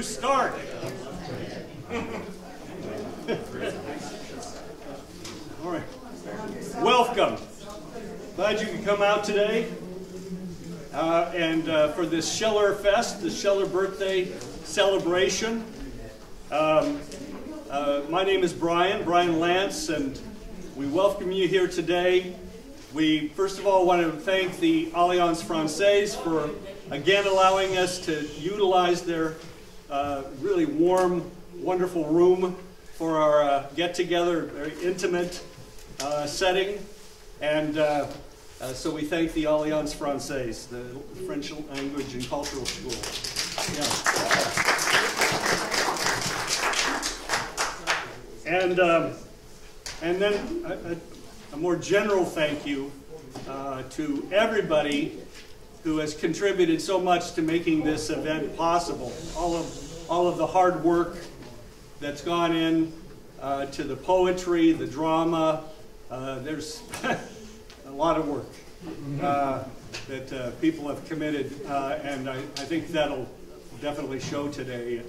to start. All right. Welcome. Glad you could come out today. For this Scheller Fest, the Scheller birthday celebration. My name is Brian Lance, and we welcome you here today. We first of all want to thank the Alliance Francaise for again allowing us to utilize their really warm, wonderful room for our get-together, very intimate setting. And so we thank the Alliance Francaise, the French language and cultural school. Yeah. And then a more general thank you to everybody who has contributed so much to making this event possible. All of the hard work that's gone in to the poetry, the drama. There's a lot of work that people have committed, and I think that'll definitely show today.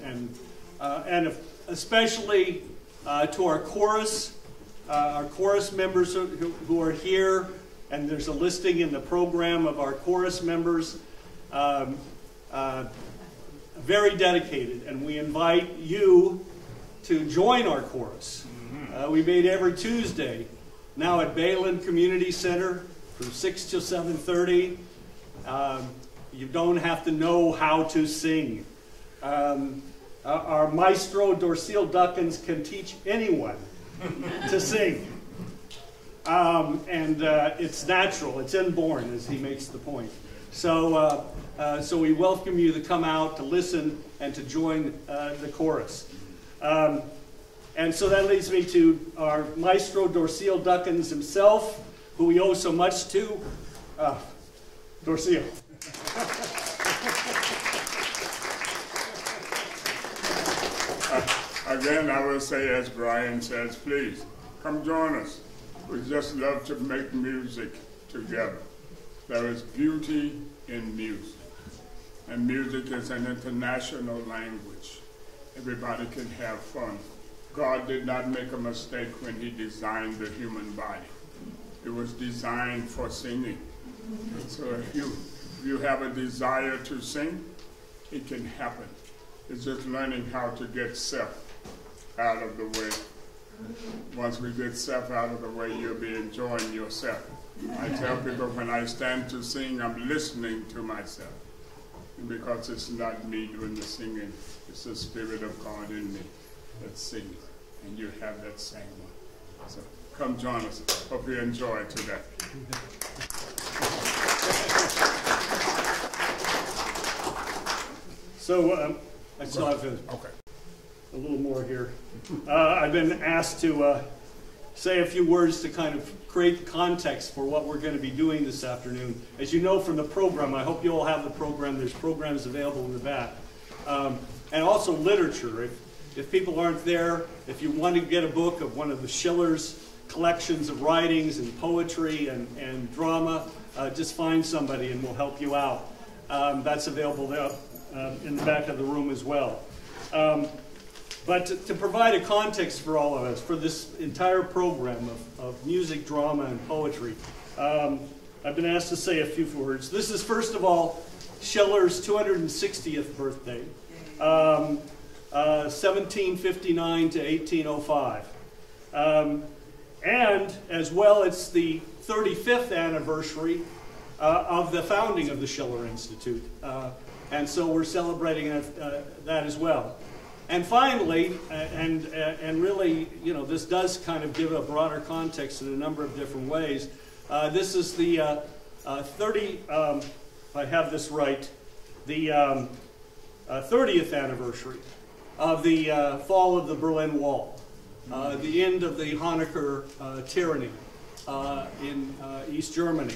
And especially to our chorus members who are here, and there's a listing in the program of our chorus members, very dedicated, and we invite you to join our chorus. We meet every Tuesday, now at Bayland Community Center from 6 to 7:30. You don't have to know how to sing. Our maestro, Dorcille Duckins, can teach anyone to sing. It's natural, it's inborn, as he makes the point. So we welcome you to come out, to listen, and to join the chorus. And so that leads me to our maestro, Dorcille Duckins himself, who we owe so much to. Dorcille. Again, I will say, as Brian says, please, come join us. We just love to make music together. There is beauty in music. And music is an international language. Everybody can have fun. God did not make a mistake when he designed the human body. It was designed for singing. So if you have a desire to sing, it can happen. It's just learning how to get self out of the way. Once we get self out of the way, you'll be enjoying yourself. I tell people when I stand to sing, I'm listening to myself. Because it's not me doing the singing, it's the Spirit of God in me that sings. And you have that same one. So come join us. Hope you enjoy today. So I still have a little more here. I've been asked to say a few words to kind of create the context for what we're going to be doing this afternoon. As you know from the program, I hope you all have the program. There's programs available in the back. And also literature. If people aren't there, if you want to get a book of one of the Schiller's collections of writings and poetry and drama, just find somebody and we'll help you out. That's available there in the back of the room as well. But to provide a context for all of us, for this entire program of music, drama, and poetry, I've been asked to say a few words. This is, first of all, Schiller's 260th birthday, 1759 to 1805. And as well, it's the 35th anniversary of the founding of the Schiller Institute. And so we're celebrating that as well. And finally, and really, you know, this does kind of give a broader context in a number of different ways. This is the if I have this right, the 30th anniversary of the fall of the Berlin Wall, the end of the Honecker tyranny in East Germany,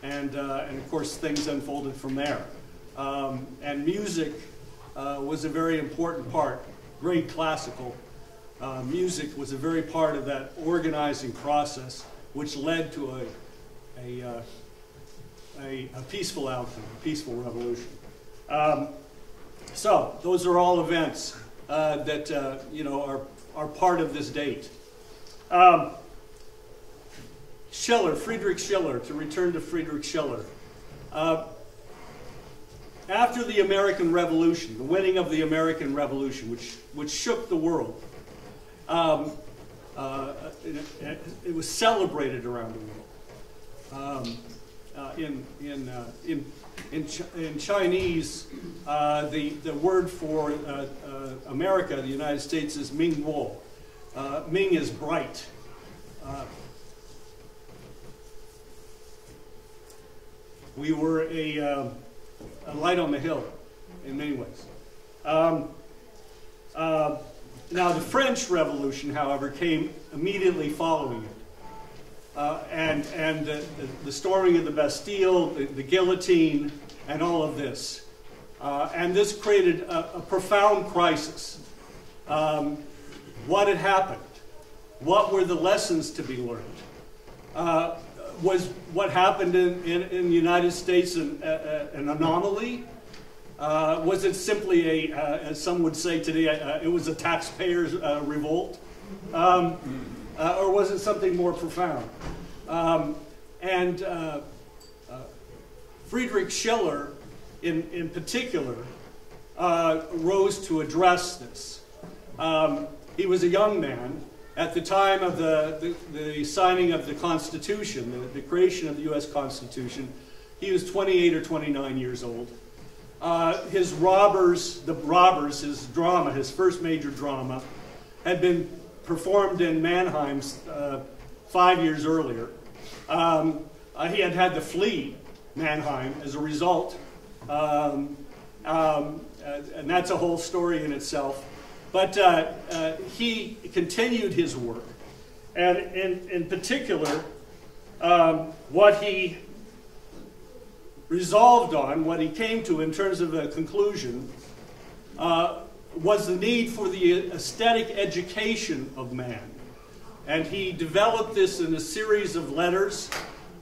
and of course things unfolded from there. And music was a very important part. Great classical music was a very part of that organizing process, which led to a peaceful outcome, a peaceful revolution. So those are all events that you know, are part of this date. Schiller, Friedrich Schiller, to return to Friedrich Schiller. After the American Revolution, the winning of the American Revolution, which shook the world, it was celebrated around the world. In Chinese, the word for America, the United States, is Mingguo. Ming is bright. We were a light on the hill in many ways. Now, the French Revolution, however, came immediately following it. And the storming of the Bastille, the guillotine, and all of this. And this created a profound crisis. What had happened? What were the lessons to be learned? Was what happened in the United States an anomaly? Was it simply as some would say today, it was a taxpayers' revolt? Or was it something more profound? Friedrich Schiller, in particular, rose to address this. He was a young man. At the time of the signing of the Constitution, the creation of the U.S. Constitution, he was 28 or 29 years old. His Robbers, his drama, his first major drama, had been performed in Mannheim 5 years earlier. He had had to flee Mannheim as a result, and that's a whole story in itself. But he continued his work, and in particular, what he resolved on, what he came to in terms of a conclusion, was the need for the aesthetic education of man. And he developed this in a series of letters,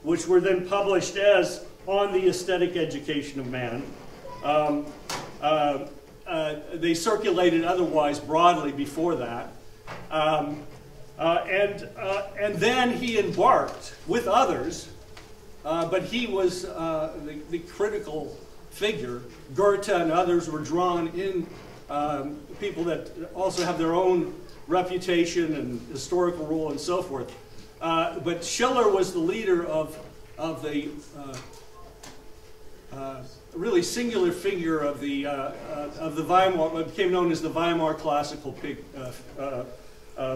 which were then published as On the Aesthetic Education of Man. They circulated otherwise broadly before that. And then he embarked with others, but he was the critical figure. Goethe and others were drawn in, people that also have their own reputation and historical role and so forth. But Schiller was the leader of the really singular figure of the Weimar, what became known as the Weimar classical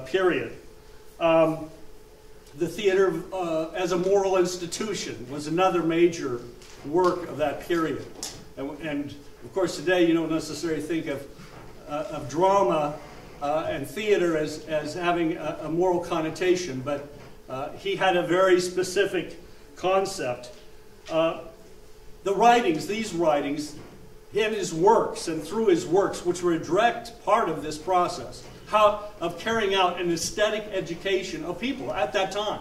period. The theater as a moral institution was another major work of that period. And of course today you don't necessarily think of drama and theater as having a moral connotation, but he had a very specific concept. The writings, these writings, in his works and through his works, which were a direct part of this process, of carrying out an aesthetic education of people at that time,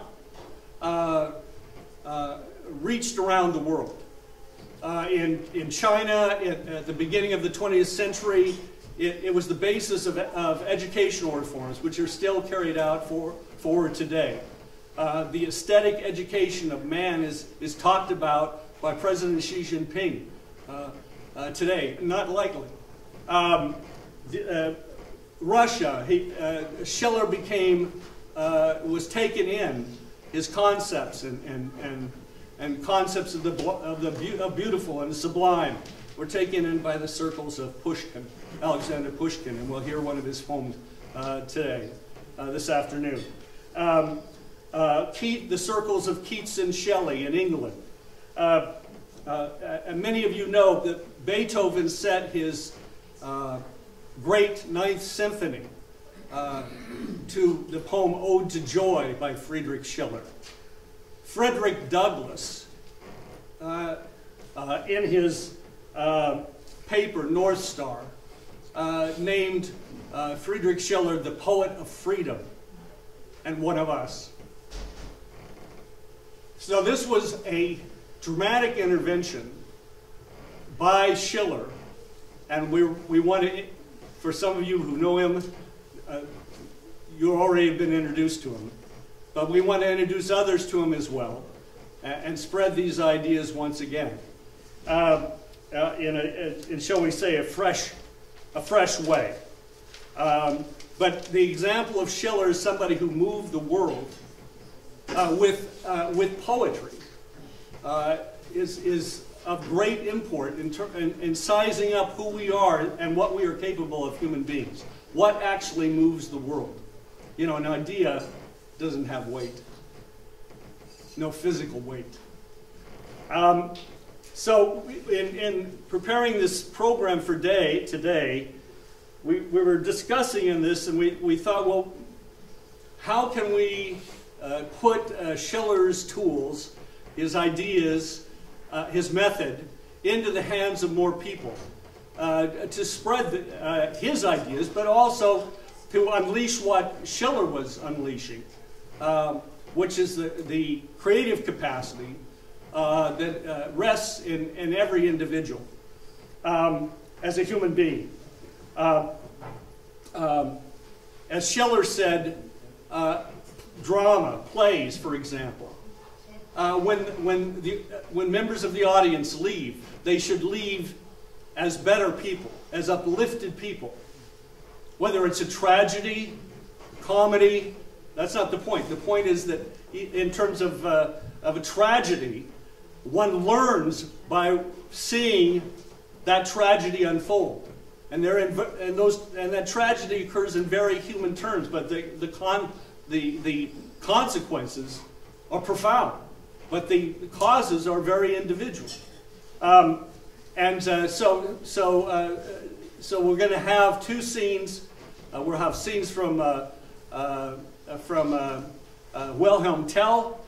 reached around the world. In China, at the beginning of the 20th century, it was the basis of educational reforms, which are still carried out forward today. The aesthetic education of man is talked about by President Xi Jinping today, not lightly. Russia, Schiller was taken in, his concepts and concepts of beautiful and the sublime were taken in by the circles of Pushkin, Alexander Pushkin, and we'll hear one of his poems today, this afternoon. The circles of Keats and Shelley in England. And many of you know that Beethoven set his great Ninth Symphony to the poem Ode to Joy by Friedrich Schiller. Frederick Douglass, in his paper North Star, named Friedrich Schiller the poet of freedom and one of us. So this was a dramatic intervention by Schiller And we want to, for some of you who know him, you already have been introduced to him. But we want to introduce others to him as well and spread these ideas once again in shall we say, a fresh way. But the example of Schiller is somebody who moved the world with poetry is of great import in sizing up who we are and what we are capable of human beings. What actually moves the world? You know, an idea doesn't have weight, no physical weight. So in preparing this program for today, we were discussing in this, and we thought, well, how can we put Schiller's tools, his ideas, his method, into the hands of more people to spread his ideas, but also to unleash what Schiller was unleashing, which is the creative capacity that rests in every individual as a human being. As Schiller said, drama, plays, for example, when members of the audience leave, they should leave as better people, as uplifted people. Whether it's a tragedy, comedy, that's not the point. The point is that in terms of a tragedy, one learns by seeing that tragedy unfold. And that tragedy occurs in very human terms, but the consequences are profound, but the causes are very individual. So we're going to have two scenes. We'll have scenes from Wilhelm Tell,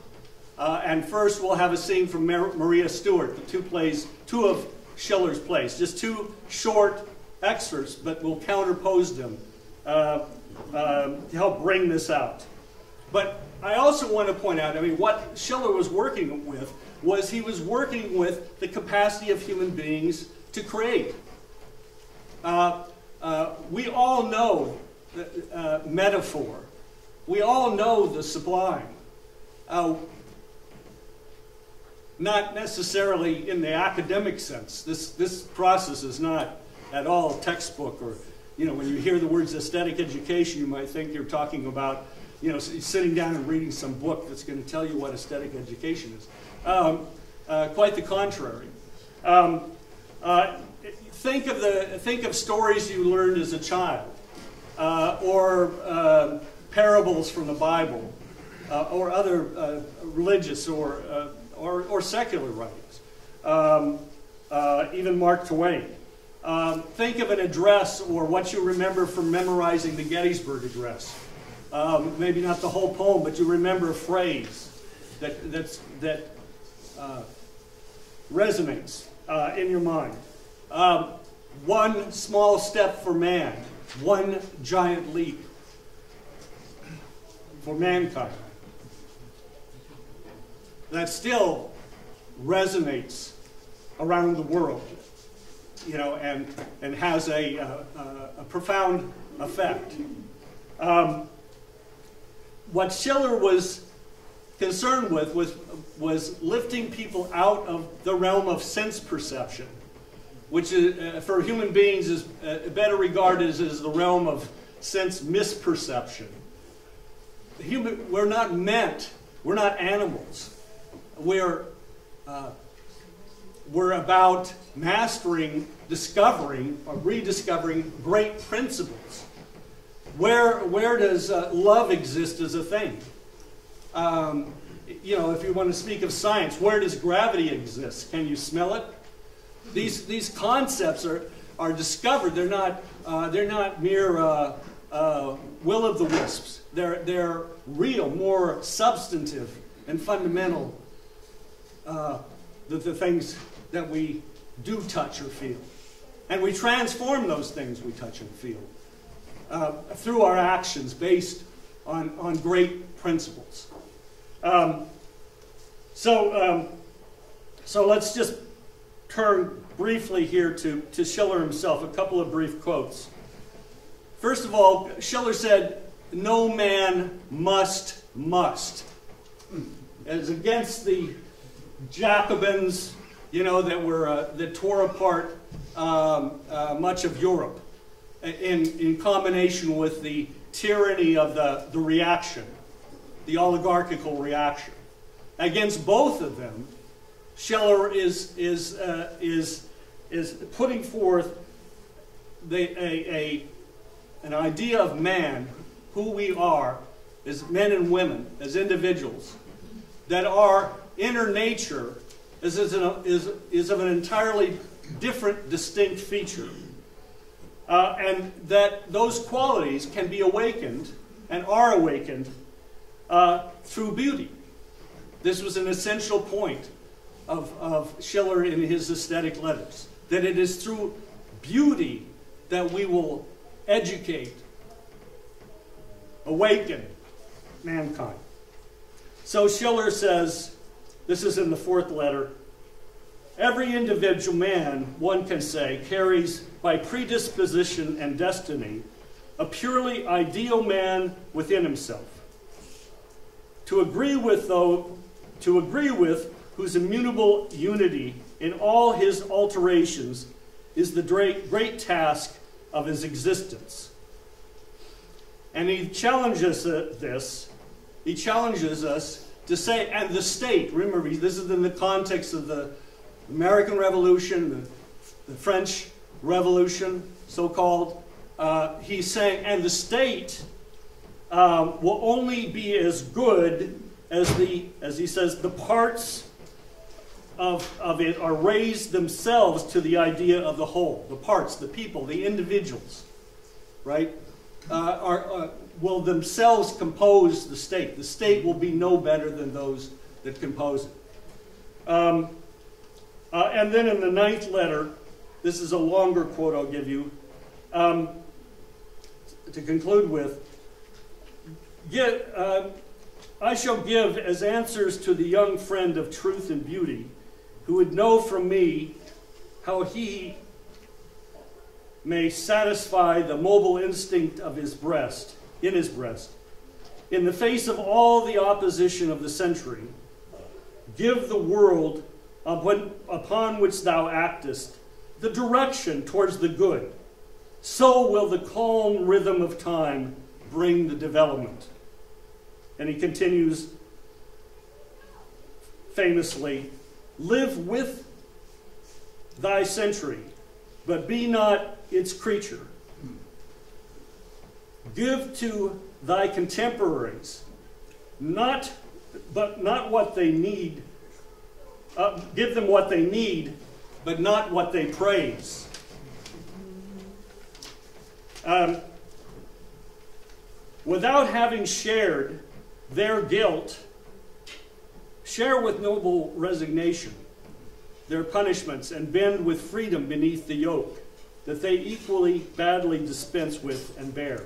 and first we'll have a scene from Maria Stuart, two of Schiller's plays, just two short excerpts, but we'll counterpose them to help bring this out. But I also want to point out, I mean, what Schiller was working with was he was working with the capacity of human beings to create. We all know the metaphor. We all know the sublime. Not necessarily in the academic sense. This process is not at all textbook, or, you know, when you hear the words aesthetic education, you might think you're talking about, you know, sitting down and reading some book that's going to tell you what aesthetic education is. Quite the contrary. Think of stories you learned as a child, or parables from the Bible, or other religious or secular writings. Even Mark Twain. Think of an address, or what you remember from memorizing the Gettysburg Address. Maybe not the whole poem, but you remember a phrase that resonates in your mind. One small step for man, one giant leap for mankind. That still resonates around the world, you know, and has a profound effect. What Schiller was concerned with was lifting people out of the realm of sense perception, which is, for human beings is better regarded as the realm of sense misperception. We're not animals. We're about mastering, discovering, or rediscovering great principles. Where does love exist as a thing? You know, if you want to speak of science, where does gravity exist? Can you smell it? These concepts are discovered. They're not mere will-o'-the-wisps. They're real, more substantive and fundamental. The things that we do touch or feel, and we transform those things we touch and feel through our actions based on great principles. So let's just turn briefly here to Schiller himself, a couple of brief quotes. First of all, Schiller said, "No man must." As against the Jacobins, you know, that tore apart much of Europe in combination with the tyranny of the reaction, the oligarchical reaction. Against both of them, Schiller is putting forth an idea of man, who we are as men and women, as individuals, that our inner nature is of an entirely different, distinct feature. And that those qualities can be awakened and are awakened through beauty. This was an essential point of Schiller in his aesthetic letters, that it is through beauty that we will educate, awaken mankind. So Schiller says, this is in the fourth letter, every individual man, one can say, carries by predisposition and destiny a purely ideal man within himself. To agree with whose immutable unity in all his alterations is the great task of his existence. And he challenges he challenges us to say, and the state, remember, this is in the context of the American Revolution, the French Revolution, so-called. He's saying, and the state will only be as good as he says, the parts of it are raised themselves to the idea of the whole. The parts, the people, the individuals, right, will themselves compose the state. The state will be no better than those that compose it. And then in the ninth letter, this is a longer quote I'll give you, to conclude with. I shall give as answers to the young friend of truth and beauty, who would know from me how he may satisfy the mobile instinct of his breast, in the face of all the opposition of the century. Give the world upon which thou actest the direction towards the good. So will the calm rhythm of time bring the development. And he continues famously, live with thy century, but be not its creature. Give to thy contemporaries not what they need. Give them what they need, but not what they praise. Without having shared their guilt, share with noble resignation their punishments and bend with freedom beneath the yoke that they equally badly dispense with and bear.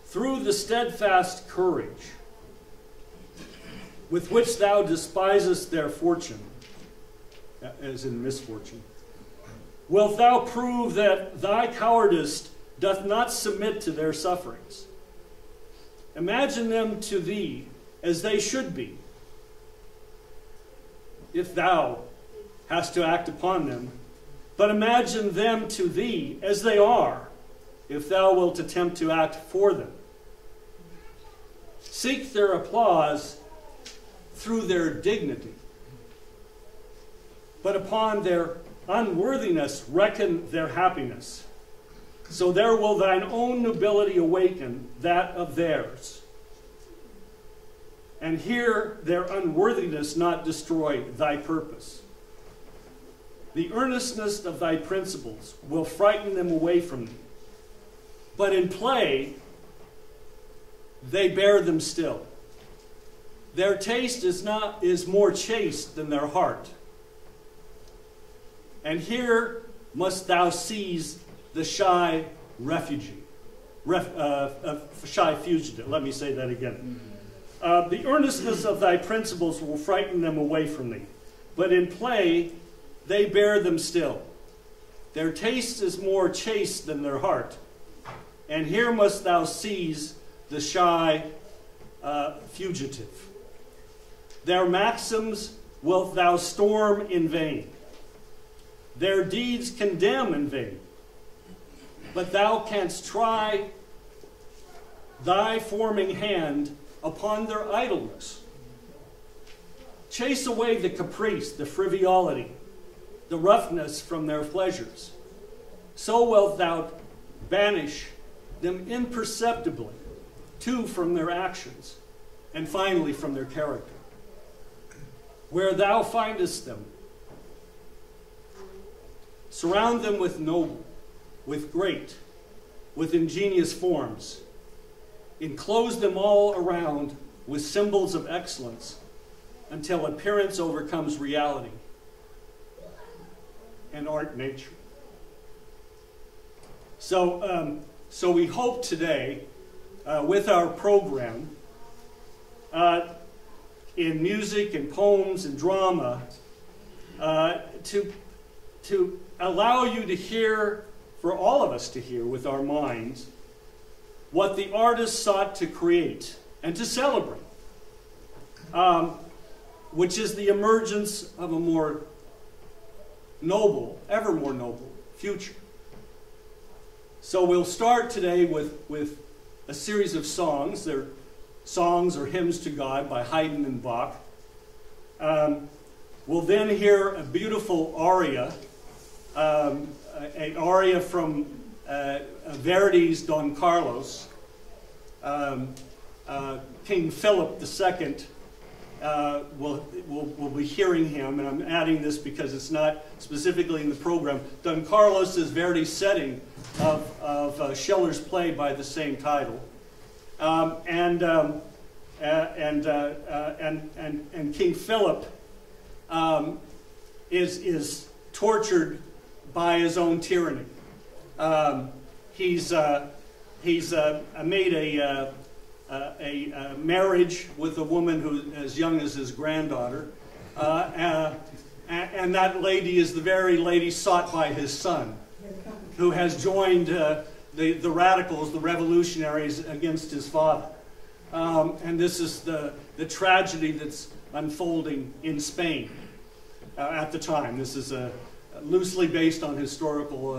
Through the steadfast courage with which thou despisest their fortune, as in misfortune, wilt thou prove that thy cowardice doth not submit to their sufferings. Imagine them to thee as they should be, if thou hast to act upon them, but imagine them to thee as they are, if thou wilt attempt to act for them. Seek their applause through their dignity, but upon their unworthiness reckon their happiness. So there will thine own nobility awaken that of theirs. And here their unworthiness not destroy thy purpose. The earnestness of thy principles will frighten them away from thee. But in play, they bear them still. Their taste is more chaste than their heart. And here must thou seize the shy refugee, shy fugitive. Let me say that again. The earnestness of thy principles will frighten them away from thee. But in play, they bear them still. Their taste is more chaste than their heart. And here must thou seize the shy fugitive. Their maxims wilt thou storm in vain. Their deeds condemn in vain. But thou canst try thy forming hand upon their idleness. Chase away the caprice, the frivolity, the roughness from their pleasures. So wilt thou banish them imperceptibly, too, from their actions, and finally from their character. Where thou findest them, surround them with noble, with great, with ingenious forms. Enclose them all around with symbols of excellence until appearance overcomes reality and art nature. So we hope today, with our program, in music and poems and drama, to allow you to hear, for all of us to hear with our minds, what the artist sought to create and to celebrate, which is the emergence of a more noble, ever more noble future. So we'll start today with a series of songs. They're songs or hymns to God by Haydn and Bach. We'll then hear a beautiful aria, an aria from Verdi's Don Carlos. King Philip II, we'll be hearing him, and I'm adding this because it's not specifically in the program. Don Carlos is Verdi's setting of Schiller's play by the same title. And King Philip is tortured by his own tyranny. He's made a marriage with a woman who as young as his granddaughter, and that lady is the very lady sought by his son, who has joined the radicals, the revolutionaries, against his father. And this is the tragedy that's unfolding in Spain at the time. This is loosely based on historical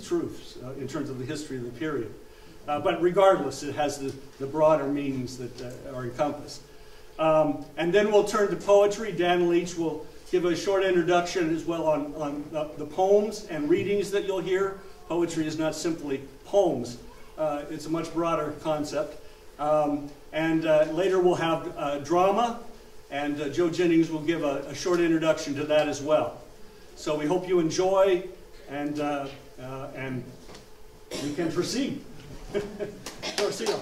truths in terms of the history of the period. But regardless, it has the broader meanings that are encompassed. And then we'll turn to poetry. Dan Leach will give a short introduction as well on the poems and readings that you'll hear. Poetry is not simply poems. It's a much broader concept. And later we'll have drama, and Joe Jennings will give a short introduction to that as well. So we hope you enjoy, and you can proceed. Torcillo.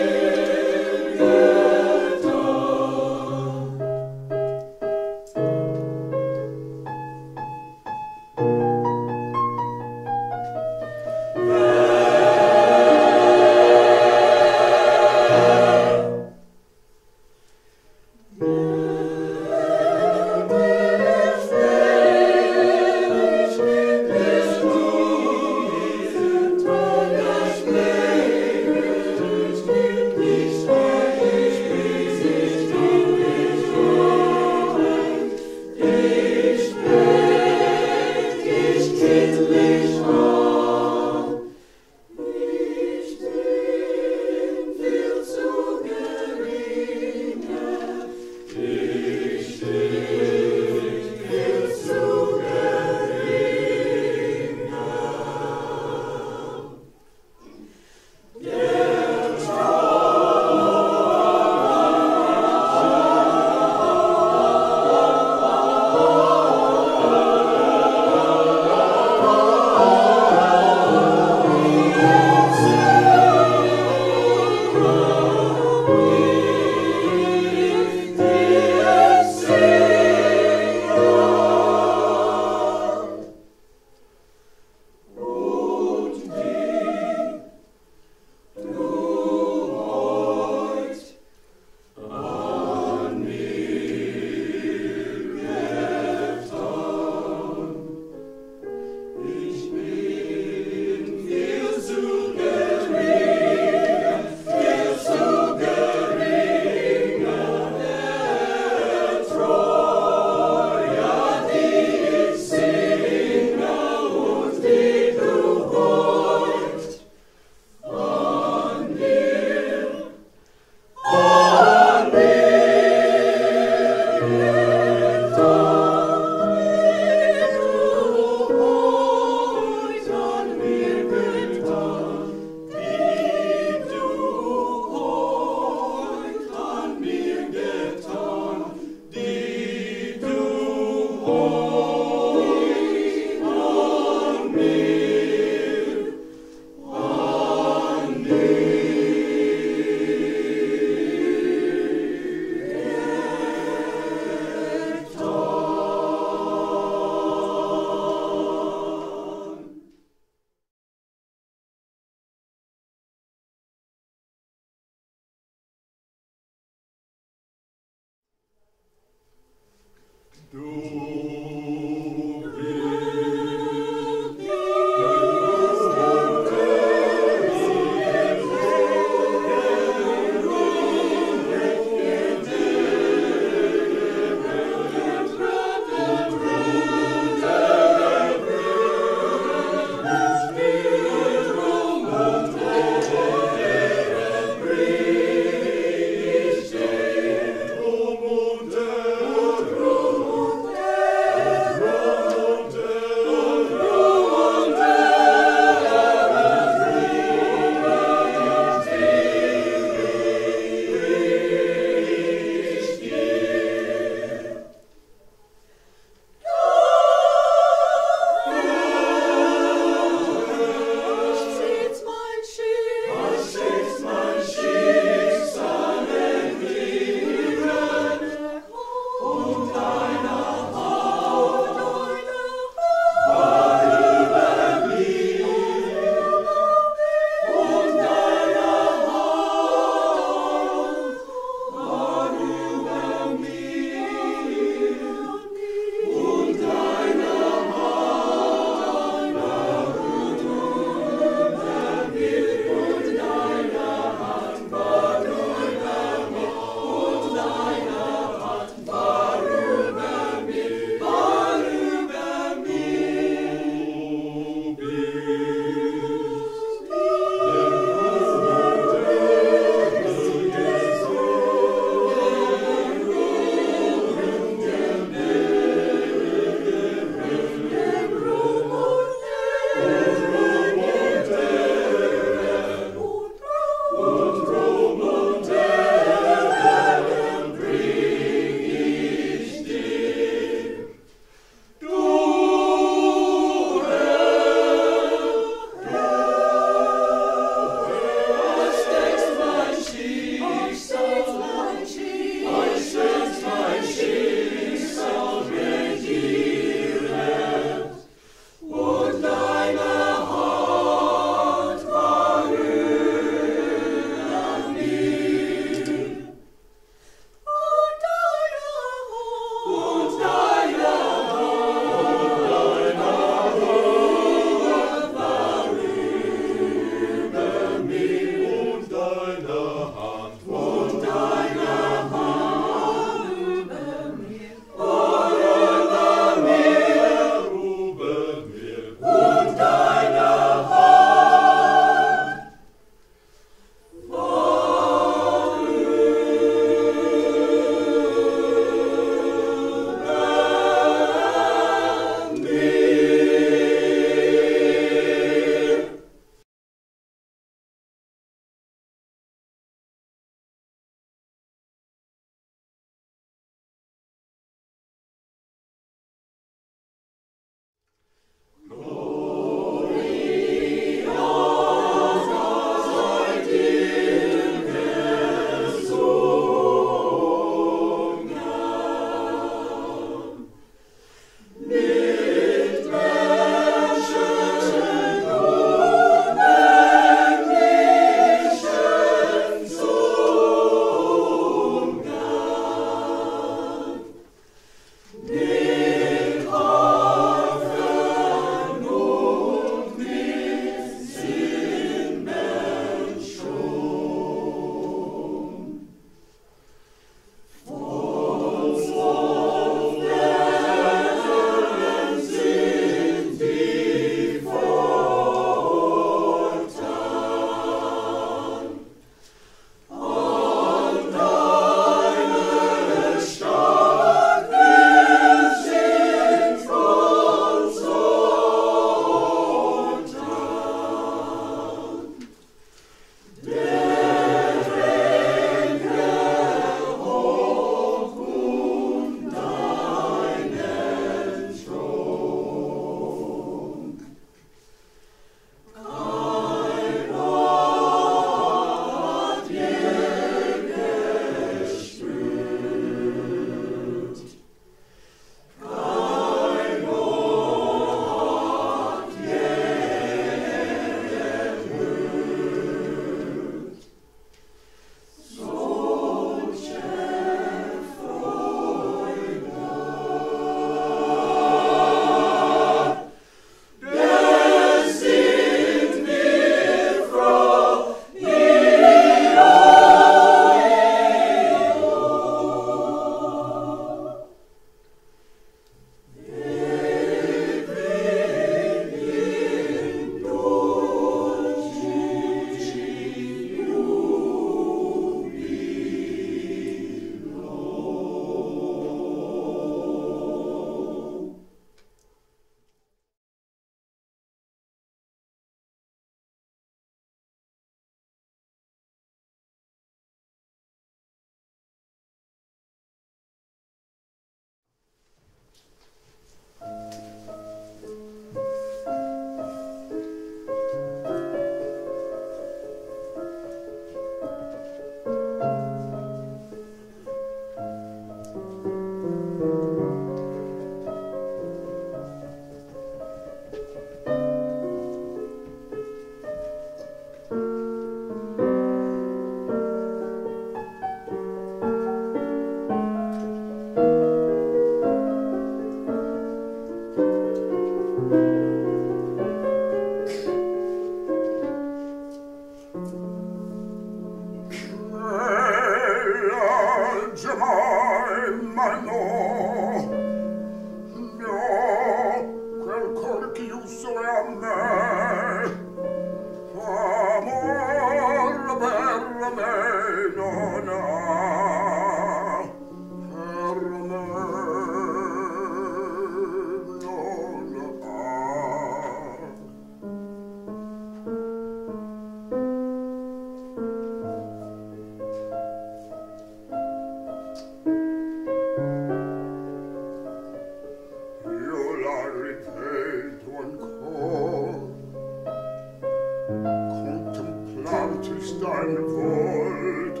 volto,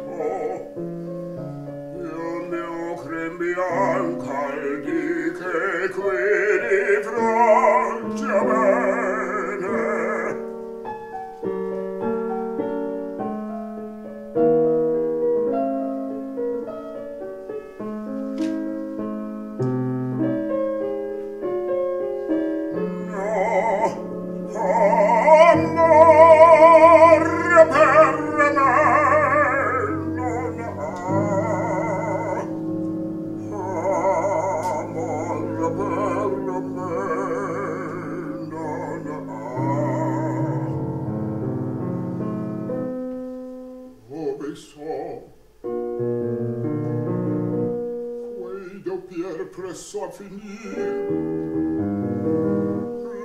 il mio crem bianca al di che qui di fronte a bene. Presso a finire,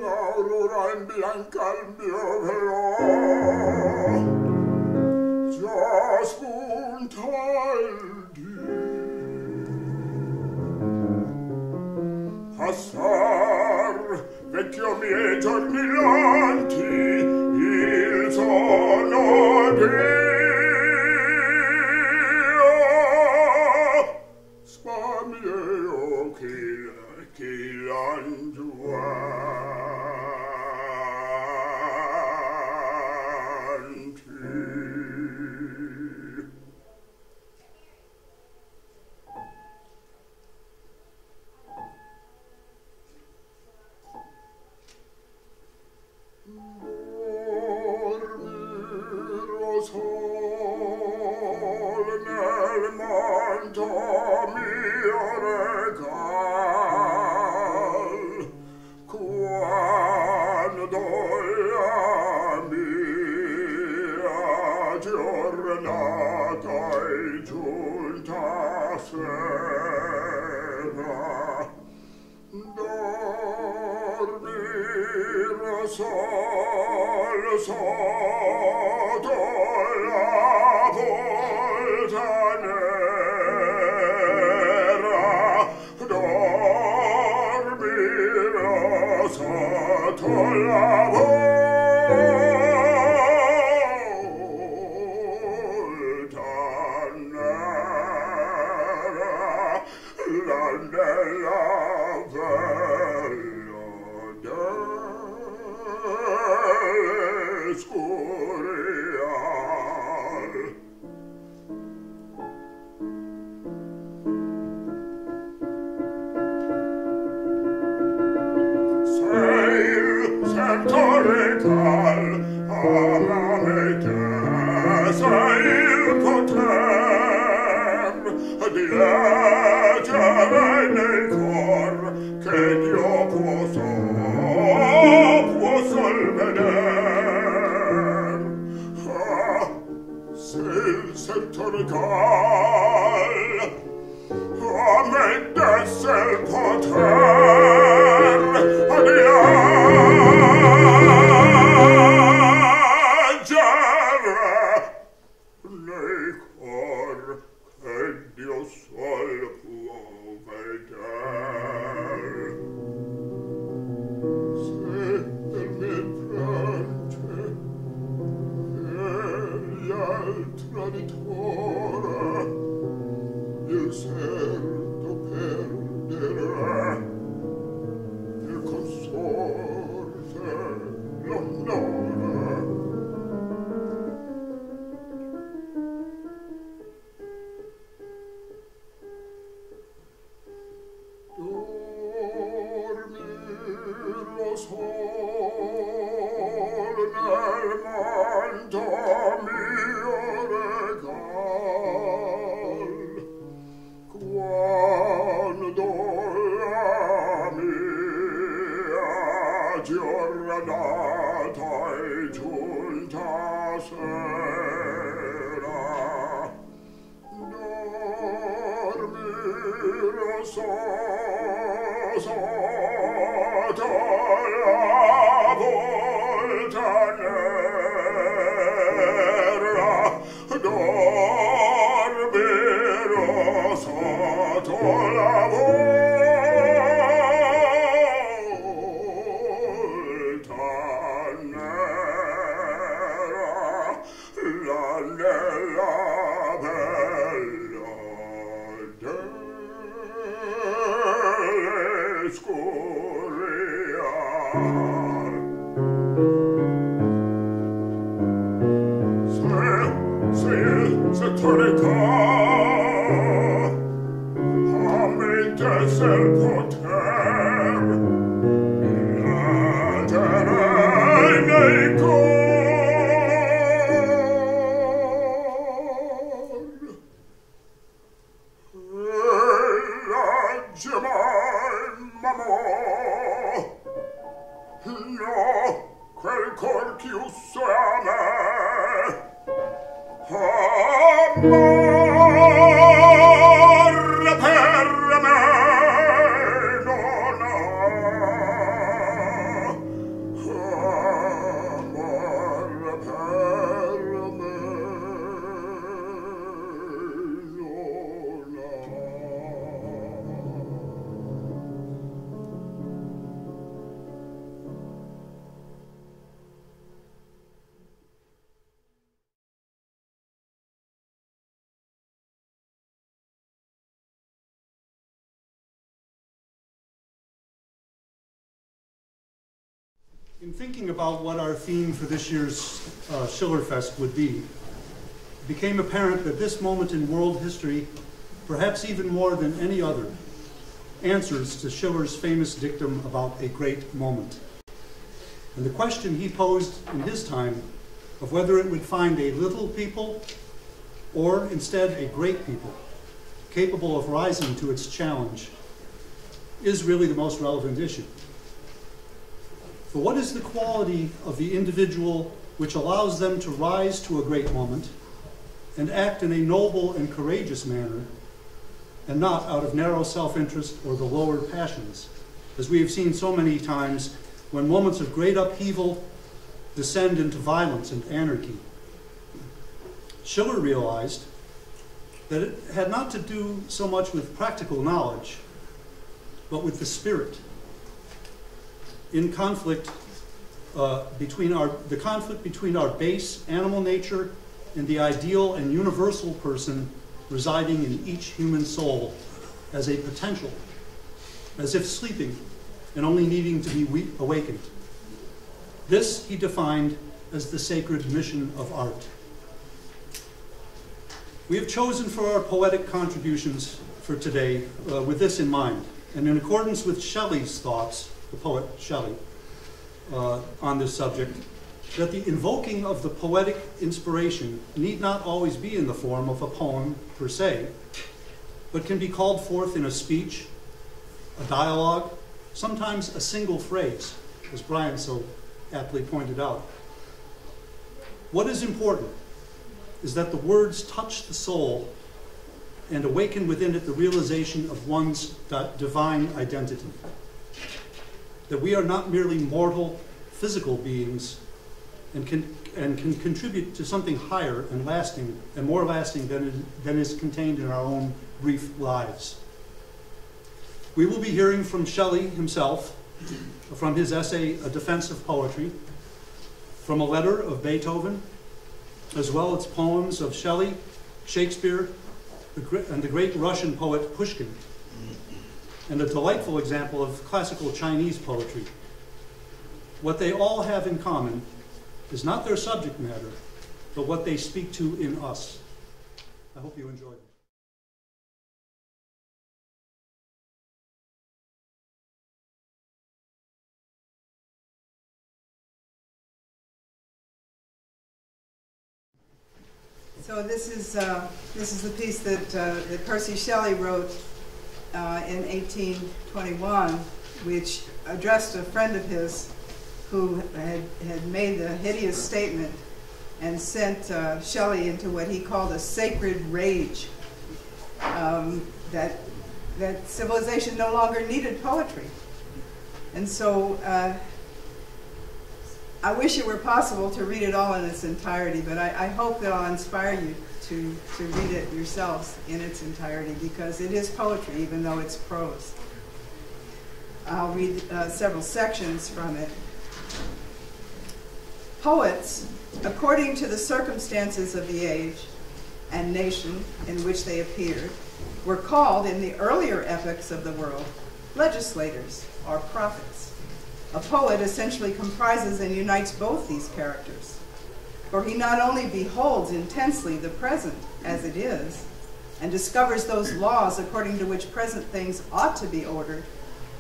l'aurora in bianca il mio velo, già spunta il dì. Passar, vecchio miei giorni lanti, il sonno di la In thinking about what our theme for this year's Schillerfest would be, it became apparent that this moment in world history, perhaps even more than any other, answers to Schiller's famous dictum about a great moment. And the question he posed in his time of whether it would find a little people or instead a great people capable of rising to its challenge is really the most relevant issue. For what is the quality of the individual which allows them to rise to a great moment and act in a noble and courageous manner, and not out of narrow self-interest or the lower passions, as we have seen so many times when moments of great upheaval descend into violence and anarchy? Schiller realized that it had not to do so much with practical knowledge, but with the spirit. In conflict between our base animal nature and the ideal and universal person residing in each human soul as a potential, as if sleeping and only needing to be awakened. This he defined as the sacred mission of art. We have chosen for our poetic contributions for today with this in mind, and in accordance with Shelley's thoughts, the poet Shelley, on this subject, that the invoking of the poetic inspiration need not always be in the form of a poem per se, but can be called forth in a speech, a dialogue, sometimes a single phrase, as Brian so aptly pointed out. What is important is that the words touch the soul and awaken within it the realization of one's divine identity. That we are not merely mortal, physical beings and can contribute to something higher and lasting, and more lasting than is contained in our own brief lives. We will be hearing from Shelley himself, from his essay, A Defense of Poetry, from a letter of Beethoven, as well as poems of Shelley, Shakespeare, and the great Russian poet Pushkin, and a delightful example of classical Chinese poetry. What they all have in common is not their subject matter, but what they speak to in us. I hope you enjoy them. So this is the piece that Percy Shelley wrote in 1821, which addressed a friend of his who had made the hideous statement and sent Shelley into what he called a sacred rage, that civilization no longer needed poetry. And so I wish it were possible to read it all in its entirety, but I hope that I'll inspire you to read it yourselves in its entirety, because it is poetry, even though it's prose. I'll read several sections from it. Poets, according to the circumstances of the age and nation in which they appeared, were called in the earlier epochs of the world legislators or prophets. A poet essentially comprises and unites both these characters, for he not only beholds intensely the present as it is, and discovers those laws according to which present things ought to be ordered,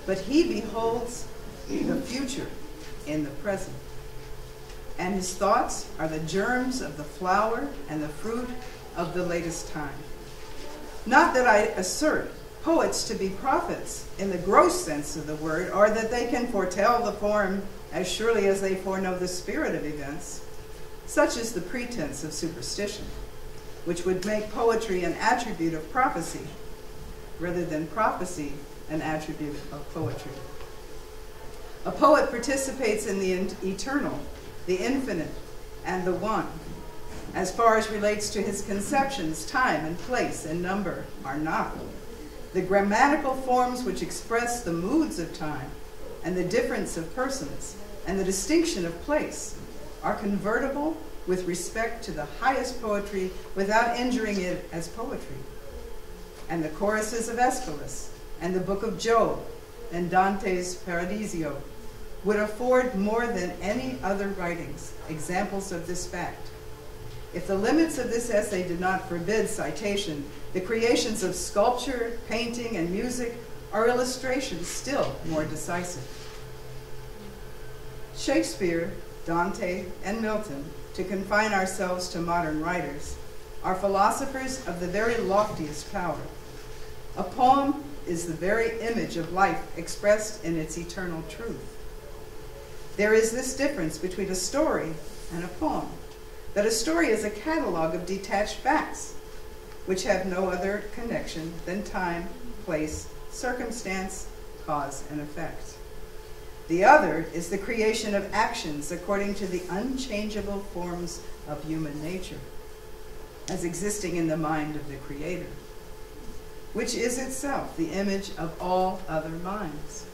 but he beholds the future in the present. And his thoughts are the germs of the flower and the fruit of the latest time. Not that I assert poets to be prophets in the gross sense of the word, or that they can foretell the form as surely as they foreknow the spirit of events. Such is the pretense of superstition. which would make poetry an attribute of prophecy, rather than prophecy an attribute of poetry. A poet participates in the eternal, the infinite, and the one. As far as relates to his conceptions, time and place and number are not. The grammatical forms which express the moods of time and the difference of persons and the distinction of place are convertible with respect to the highest poetry without injuring it as poetry. And the choruses of Aeschylus and the Book of Job and Dante's Paradiso would afford more than any other writings examples of this fact. If the limits of this essay did not forbid citation, the creations of sculpture, painting, and music are illustrations still more decisive. Shakespeare, Dante, and Milton, to confine ourselves to modern writers, are philosophers of the very loftiest power. A poem is the very image of life expressed in its eternal truth. There is this difference between a story and a poem, that a story is a catalog of detached facts, which have no other connection than time, place, circumstance, cause, and effect. The other is the creation of actions according to the unchangeable forms of human nature, as existing in the mind of the Creator, which is itself the image of all other minds.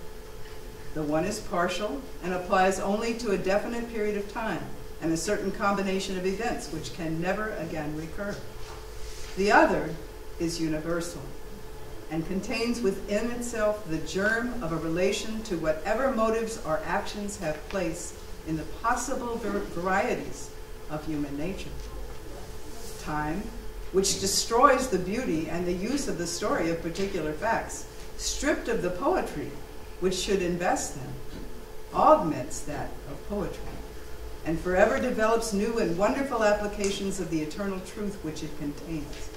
The one is partial and applies only to a definite period of time and a certain combination of events which can never again recur. The other is universal and contains within itself the germ of a relation to whatever motives or actions have place in the possible varieties of human nature. Time, which destroys the beauty and the use of the story of particular facts, stripped of the poetry which should invest them, augments that of poetry, and forever develops new and wonderful applications of the eternal truth which it contains.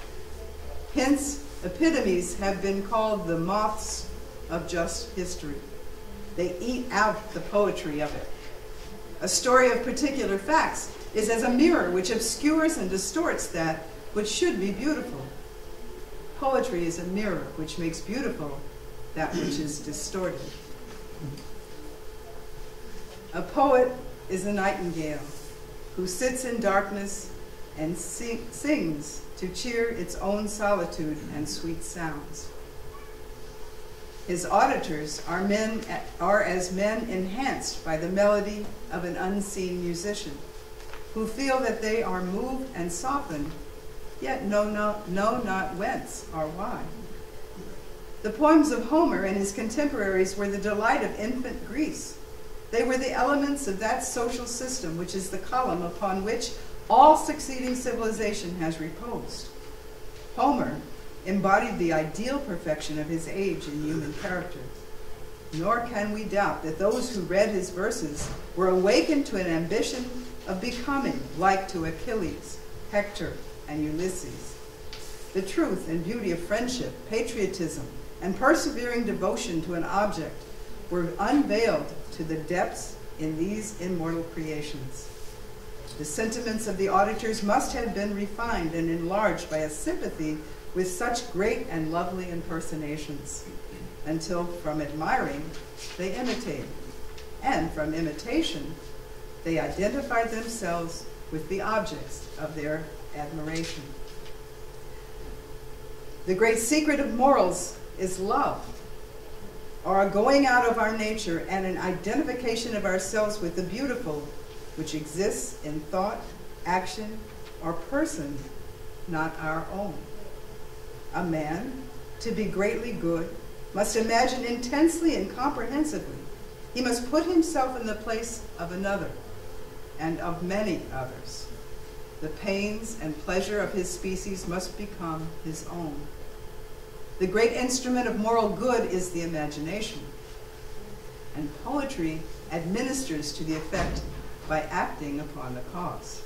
Hence, epitomes have been called the moths of just history. They eat out the poetry of it. A story of particular facts is as a mirror which obscures and distorts that which should be beautiful. Poetry is a mirror which makes beautiful that which is distorted. A poet is a nightingale who sits in darkness and sings to cheer its own solitude and sweet sounds. His auditors are as men enhanced by the melody of an unseen musician, who feel that they are moved and softened, yet know not whence or why. The poems of Homer and his contemporaries were the delight of infant Greece. They were the elements of that social system which is the column upon which all succeeding civilization has reposed. Homer embodied the ideal perfection of his age in human character. Nor can we doubt that those who read his verses were awakened to an ambition of becoming like to Achilles, Hector, and Ulysses. The truth and beauty of friendship, patriotism, and persevering devotion to an object were unveiled to the depths in these immortal creations. The sentiments of the auditors must have been refined and enlarged by a sympathy with such great and lovely impersonations, until from admiring they imitated, and from imitation they identified themselves with the objects of their admiration. The great secret of morals is love, or a going out of our nature and an identification of ourselves with the beautiful, which exists in thought, action, or person not our own. A man, to be greatly good, must imagine intensely and comprehensively. He must put himself in the place of another and of many others. The pains and pleasure of his species must become his own. The great instrument of moral good is the imagination, and poetry administers to the effect by acting upon the cause.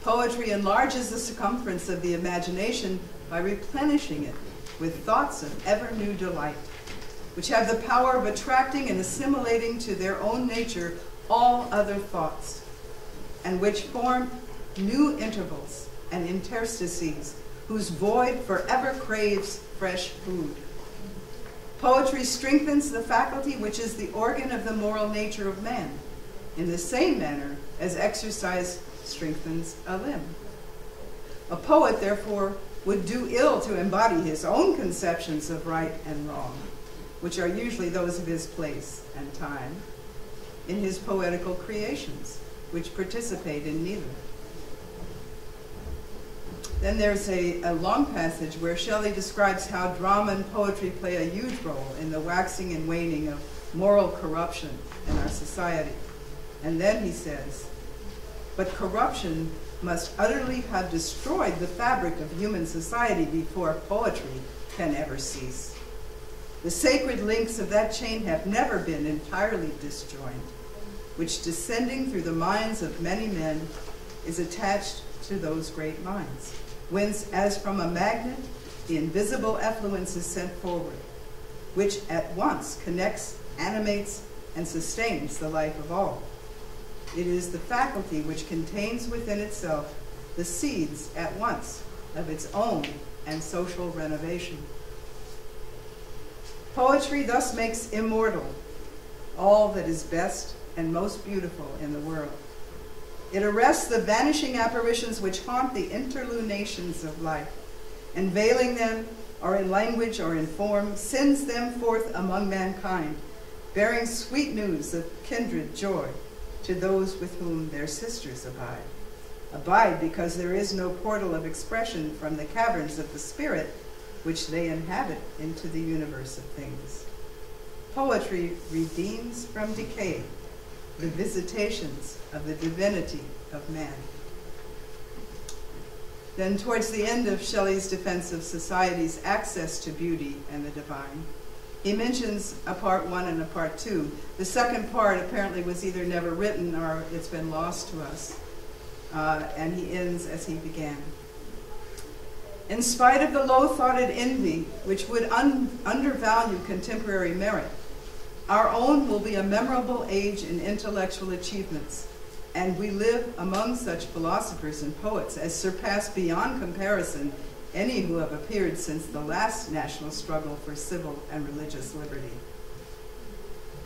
Poetry enlarges the circumference of the imagination by replenishing it with thoughts of ever new delight, which have the power of attracting and assimilating to their own nature all other thoughts, and which form new intervals and interstices, whose void forever craves fresh food. Poetry strengthens the faculty which is the organ of the moral nature of man, in the same manner as exercise strengthens a limb. A poet, therefore, would do ill to embody his own conceptions of right and wrong, which are usually those of his place and time, in his poetical creations, which participate in neither. Then there's a long passage where Shelley describes how drama and poetry play a huge role in the waxing and waning of moral corruption in our society. And then he says, but corruption must utterly have destroyed the fabric of human society before poetry can ever cease. The sacred links of that chain have never been entirely disjoined, which descending through the minds of many men is attached to those great minds, whence as from a magnet the invisible effluence is sent forward, which at once connects, animates, and sustains the life of all. It is the faculty which contains within itself the seeds at once of its own and social renovation. Poetry thus makes immortal all that is best and most beautiful in the world. It arrests the vanishing apparitions which haunt the interlunations of life, and veiling them, or in language or in form, sends them forth among mankind, bearing sweet news of kindred joy to those with whom their sisters abide. Abide because there is no portal of expression from the caverns of the spirit which they inhabit into the universe of things. Poetry redeems from decay the visitations of the divinity of man. Then towards the end of Shelley's defense of society's access to beauty and the divine, he mentions a part 1 and a part 2. The second part apparently was either never written or it's been lost to us. And he ends as he began. In spite of the low-thoughted envy which would undervalue contemporary merit, our own will be a memorable age in intellectual achievements, and we live among such philosophers and poets as surpass beyond comparison any who have appeared since the last national struggle for civil and religious liberty.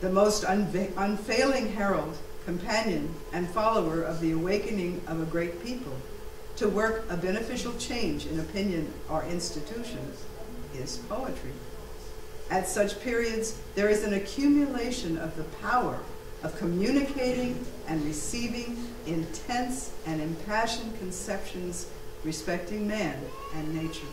The most unfailing herald, companion, and follower of the awakening of a great people to work a beneficial change in opinion or institutions is poetry. At such periods, there is an accumulation of the power of communicating and receiving intense and impassioned conceptions respecting man and nature.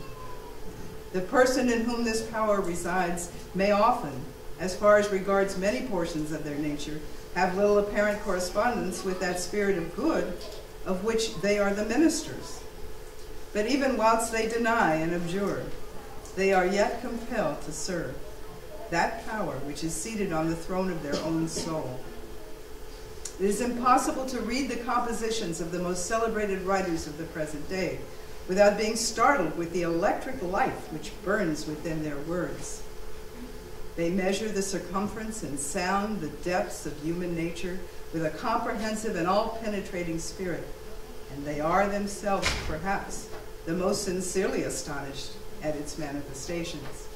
The person in whom this power resides may often, as far as regards many portions of their nature, have little apparent correspondence with that spirit of good of which they are the ministers. But even whilst they deny and abjure, they are yet compelled to serve that power which is seated on the throne of their own soul. It is impossible to read the compositions of the most celebrated writers of the present day without being startled with the electric life which burns within their words. They measure the circumference and sound the depths of human nature with a comprehensive and all-penetrating spirit, and they are themselves, perhaps, the most sincerely astonished at its manifestations.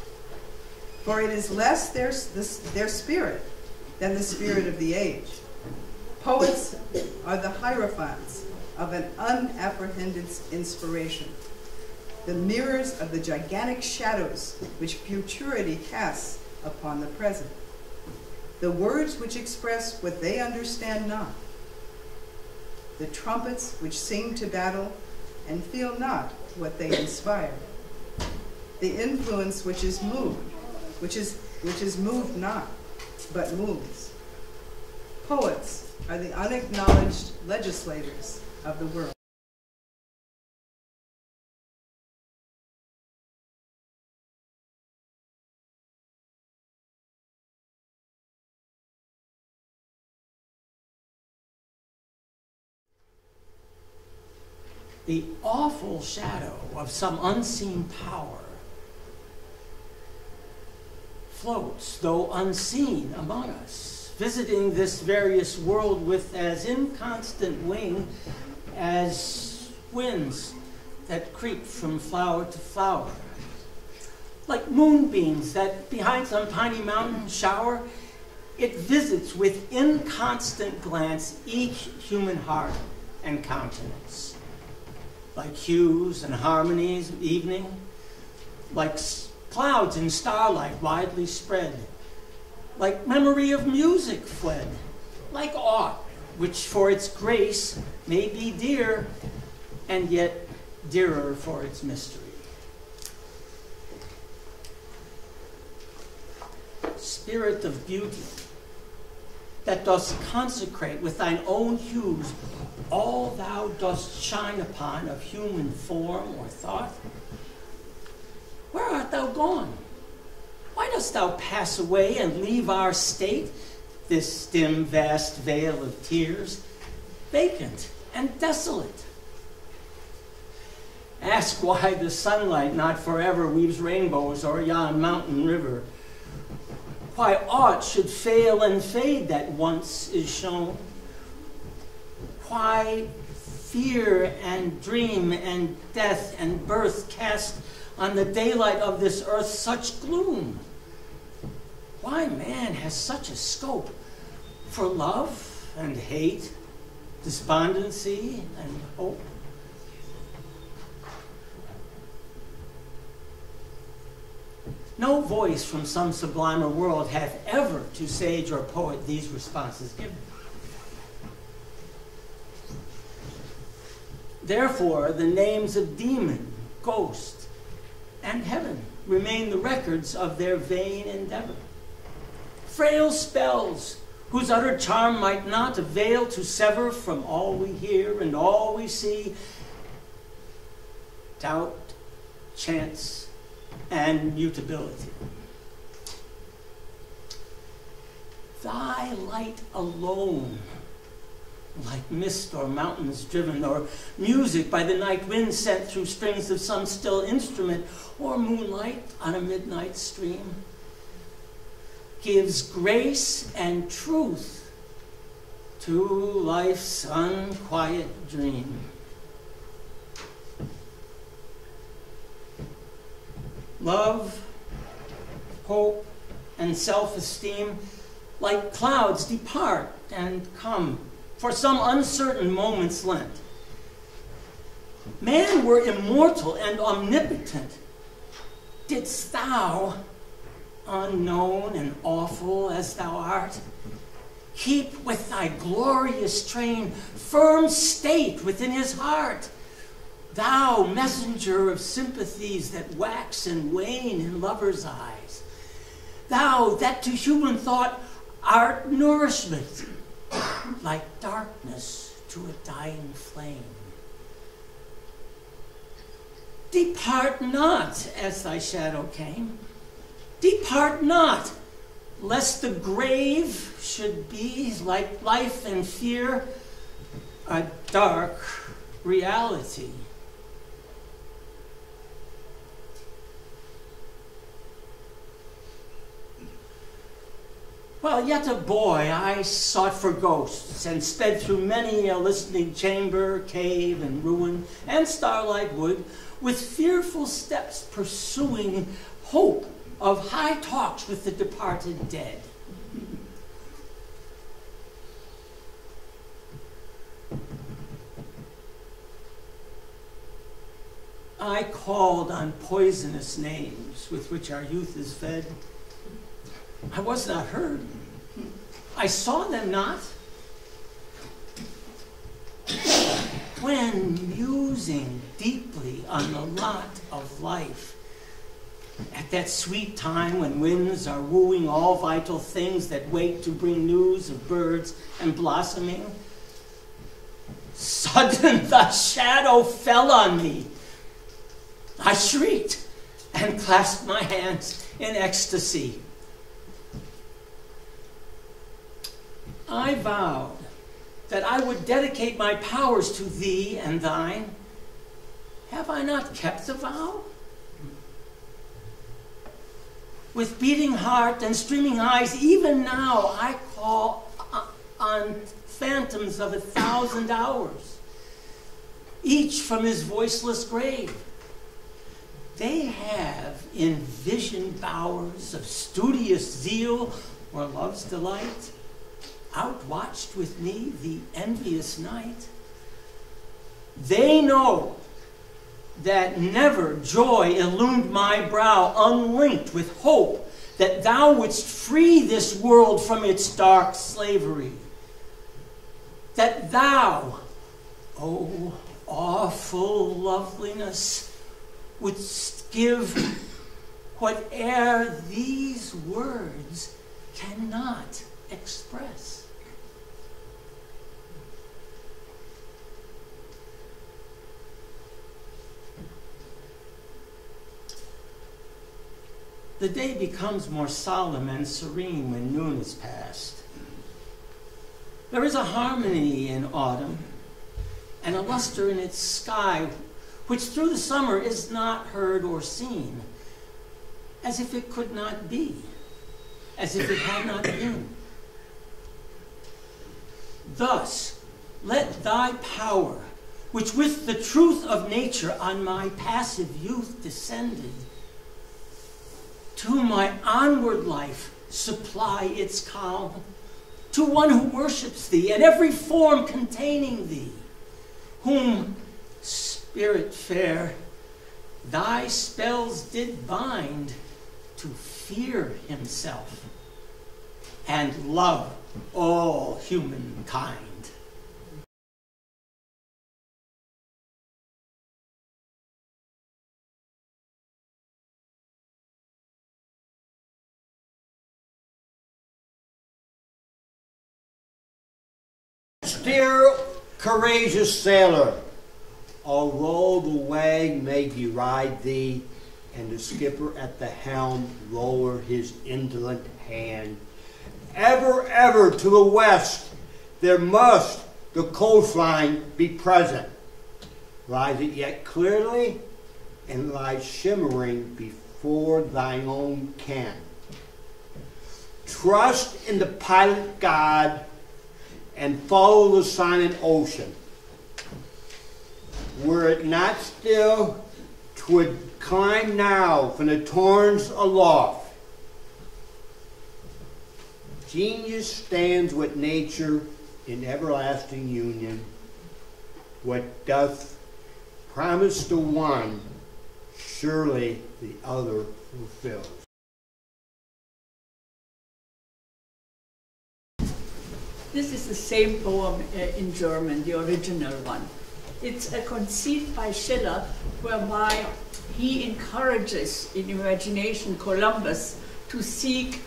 For it is less their spirit than the spirit of the age. Poets are the hierophants of an unapprehended inspiration, the mirrors of the gigantic shadows which futurity casts upon the present, the words which express what they understand not, the trumpets which sing to battle and feel not what they inspire, the influence which is moved, which is moved not, but moves. Poets are the unacknowledged legislators of the world. The awful shadow of some unseen power floats, though unseen, among us, visiting this various world with as inconstant wing as winds that creep from flower to flower. Like moonbeams that behind some tiny mountain shower, it visits with inconstant glance each human heart and countenance. Like hues and harmonies of evening, like clouds in starlight widely spread, like memory of music fled, like aught which for its grace may be dear, and yet dearer for its mystery. Spirit of beauty, that dost consecrate with thine own hues all thou dost shine upon of human form or thought, where art thou gone? Why dost thou pass away and leave our state, this dim vast vale of tears, vacant and desolate? Ask why the sunlight not forever weaves rainbows o'er yon mountain river, why aught should fail and fade that once is shown, why fear and dream and death and birth cast on the daylight of this earth such gloom, why man has such a scope for love and hate, despondency and hope. No voice from some sublimer world hath ever to sage or poet these responses given. Therefore, the names of demon, ghost, and heaven remain the records of their vain endeavor. Frail spells, whose utter charm might not avail to sever from all we hear and all we see, doubt, chance, and mutability. Thy light alone, like mist or mountains driven, or music by the night wind sent through strings of some still instrument, or moonlight on a midnight stream, gives grace and truth to life's unquiet dream. Love, hope, and self-esteem, like clouds, depart and come for some uncertain moment's lent. Man were immortal and omnipotent. Didst thou, unknown and awful as thou art, keep with thy glorious train firm state within his heart, thou messenger of sympathies that wax and wane in lovers' eyes, thou that to human thought art nourishment, like darkness to a dying flame. Depart not as thy shadow came. Depart not, lest the grave should be, like life and fear, a dark reality. While yet a boy, I sought for ghosts and sped through many a listening chamber, cave, and ruin, and starlight wood, with fearful steps pursuing hope of high talks with the departed dead. I called on poisonous names with which our youth is fed. I was not heard. I saw them not. When musing deeply on the lot of life, at that sweet time when winds are wooing all vital things that wait to bring news of birds and blossoming, sudden the shadow fell on me. I shrieked and clasped my hands in ecstasy. I vowed that I would dedicate my powers to thee and thine. Have I not kept the vow? With beating heart and streaming eyes, even now I call on phantoms of 1,000 hours. each from his voiceless grave. They have in vision bowers of studious zeal or love's delight, outwatched with me the envious night. They know that never joy illumined my brow, unlinked with hope that thou wouldst free this world from its dark slavery. That thou, O awful loveliness, wouldst give whate'er these words cannot express. The day becomes more solemn and serene when noon is past. There is a harmony in autumn and a luster in its sky which through the summer is not heard or seen, as if it could not be, as if it had not been. Thus, let thy power, which with the truth of nature on my passive youth descended, to my onward life supply its calm, to one who worships thee, and every form containing thee, whom, Spirit fair, thy spells did bind to fear himself and love all humankind. Steer, courageous sailor, although the wag may deride thee, and the skipper at the helm lower his indolent hand. Ever, ever to the west, there must the coastline be present. Lies it yet clearly, and lies shimmering before thine own ken. Trust in the pilot God, and follow the silent ocean. Were it not still, 'twould climb now from the torrents aloft. Genius stands with nature in everlasting union. What doth promise the one, surely the other fulfills. This is the same poem in German, the original one. It's conceived by Schiller, whereby he encourages in imagination Columbus to seek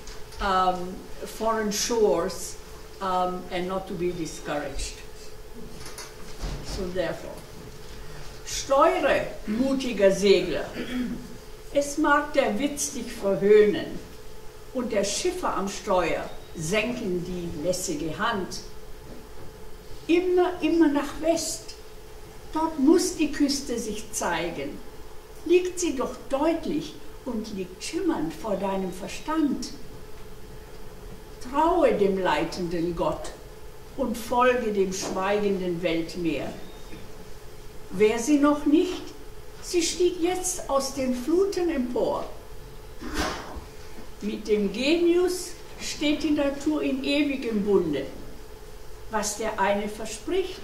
foreign shores and not to be discouraged. So therefore, steuere, mutiger Segler, es mag der Witz dich verhöhnen und der Schiffer am Steuer senken die lässige Hand. Immer, immer nach West, dort muss die Küste sich zeigen. Liegt sie doch deutlich und liegt schimmernd vor deinem Verstand. Traue dem leitenden Gott und folge dem schweigenden Weltmeer. Wer sie noch nicht, sie stieg jetzt aus den Fluten empor. Mit dem Genius steht die Natur in ewigem Bunde. Was der eine verspricht,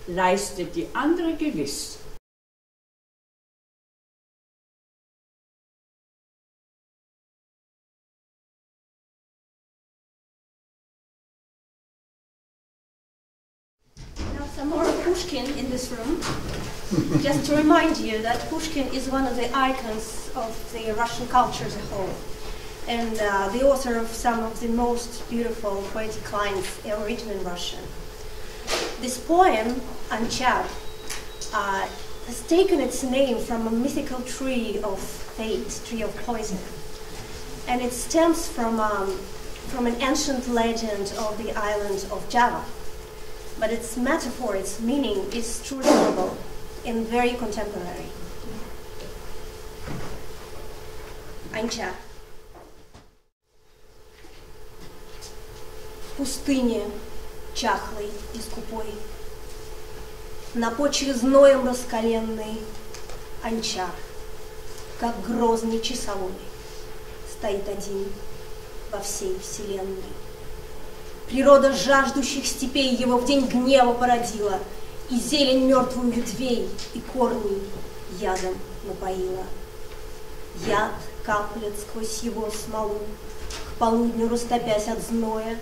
leistet die andere gewiss. Now some more Pushkin in this room. Just to remind you that Pushkin is one of the icons of the Russian culture as a whole, and the author of some of the most beautiful poetic lines ever written in Russian. This poem, Anchar, has taken its name from a mythical tree of fate, tree of poison. And it stems from an ancient legend of the island of Java. But its metaphor, its meaning is truly noble and very contemporary. Анчар. В пустыне чахлой и скупой На почве зноем раскаленный Анчар, как грозный часовой, стоит один во всей вселенной. Природа жаждущих степей его в день гнева породила, и зелень мертвую ветвей и корней ядом напоила. Яд каплет сквозь его смолу, к полудню растопясь от зноя,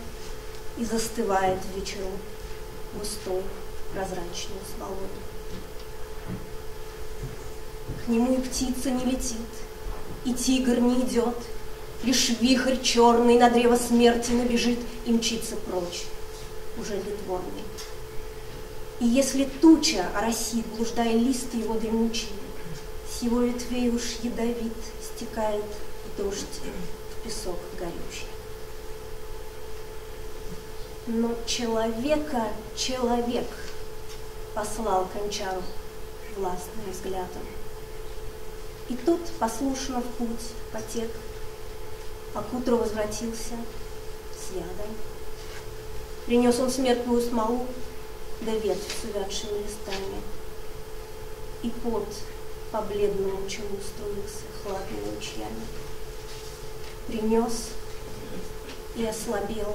и застывает в вечеру густой прозрачной смолой. К нему и птица не летит, и тигр не идет, лишь вихрь черный на древо смерти набежит и мчится прочь, уже литворный. И если туча оросит, блуждая лист его дремучий, с его ветвей уж ядовит стекает дождь в песок горючий. Но человека человек послал к Анчару властным взглядом. И тот послушно в путь потек, а к утру возвратился с ядом. Принес он смертную смолу, да ветвь с увядшими листами. И пот по бледному челу струился хладными ручьями. Принес и ослабел,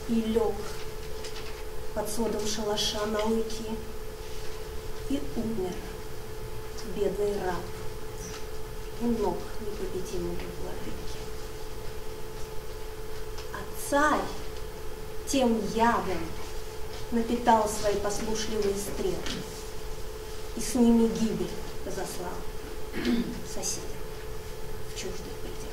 и лег под сводом шалаша на лыки, и умер бедный раб у ног непобедимого владыки. А царь тем ядом напитал свои послушливые стрелы и с ними гибель разослал соседям в чуждых пределах.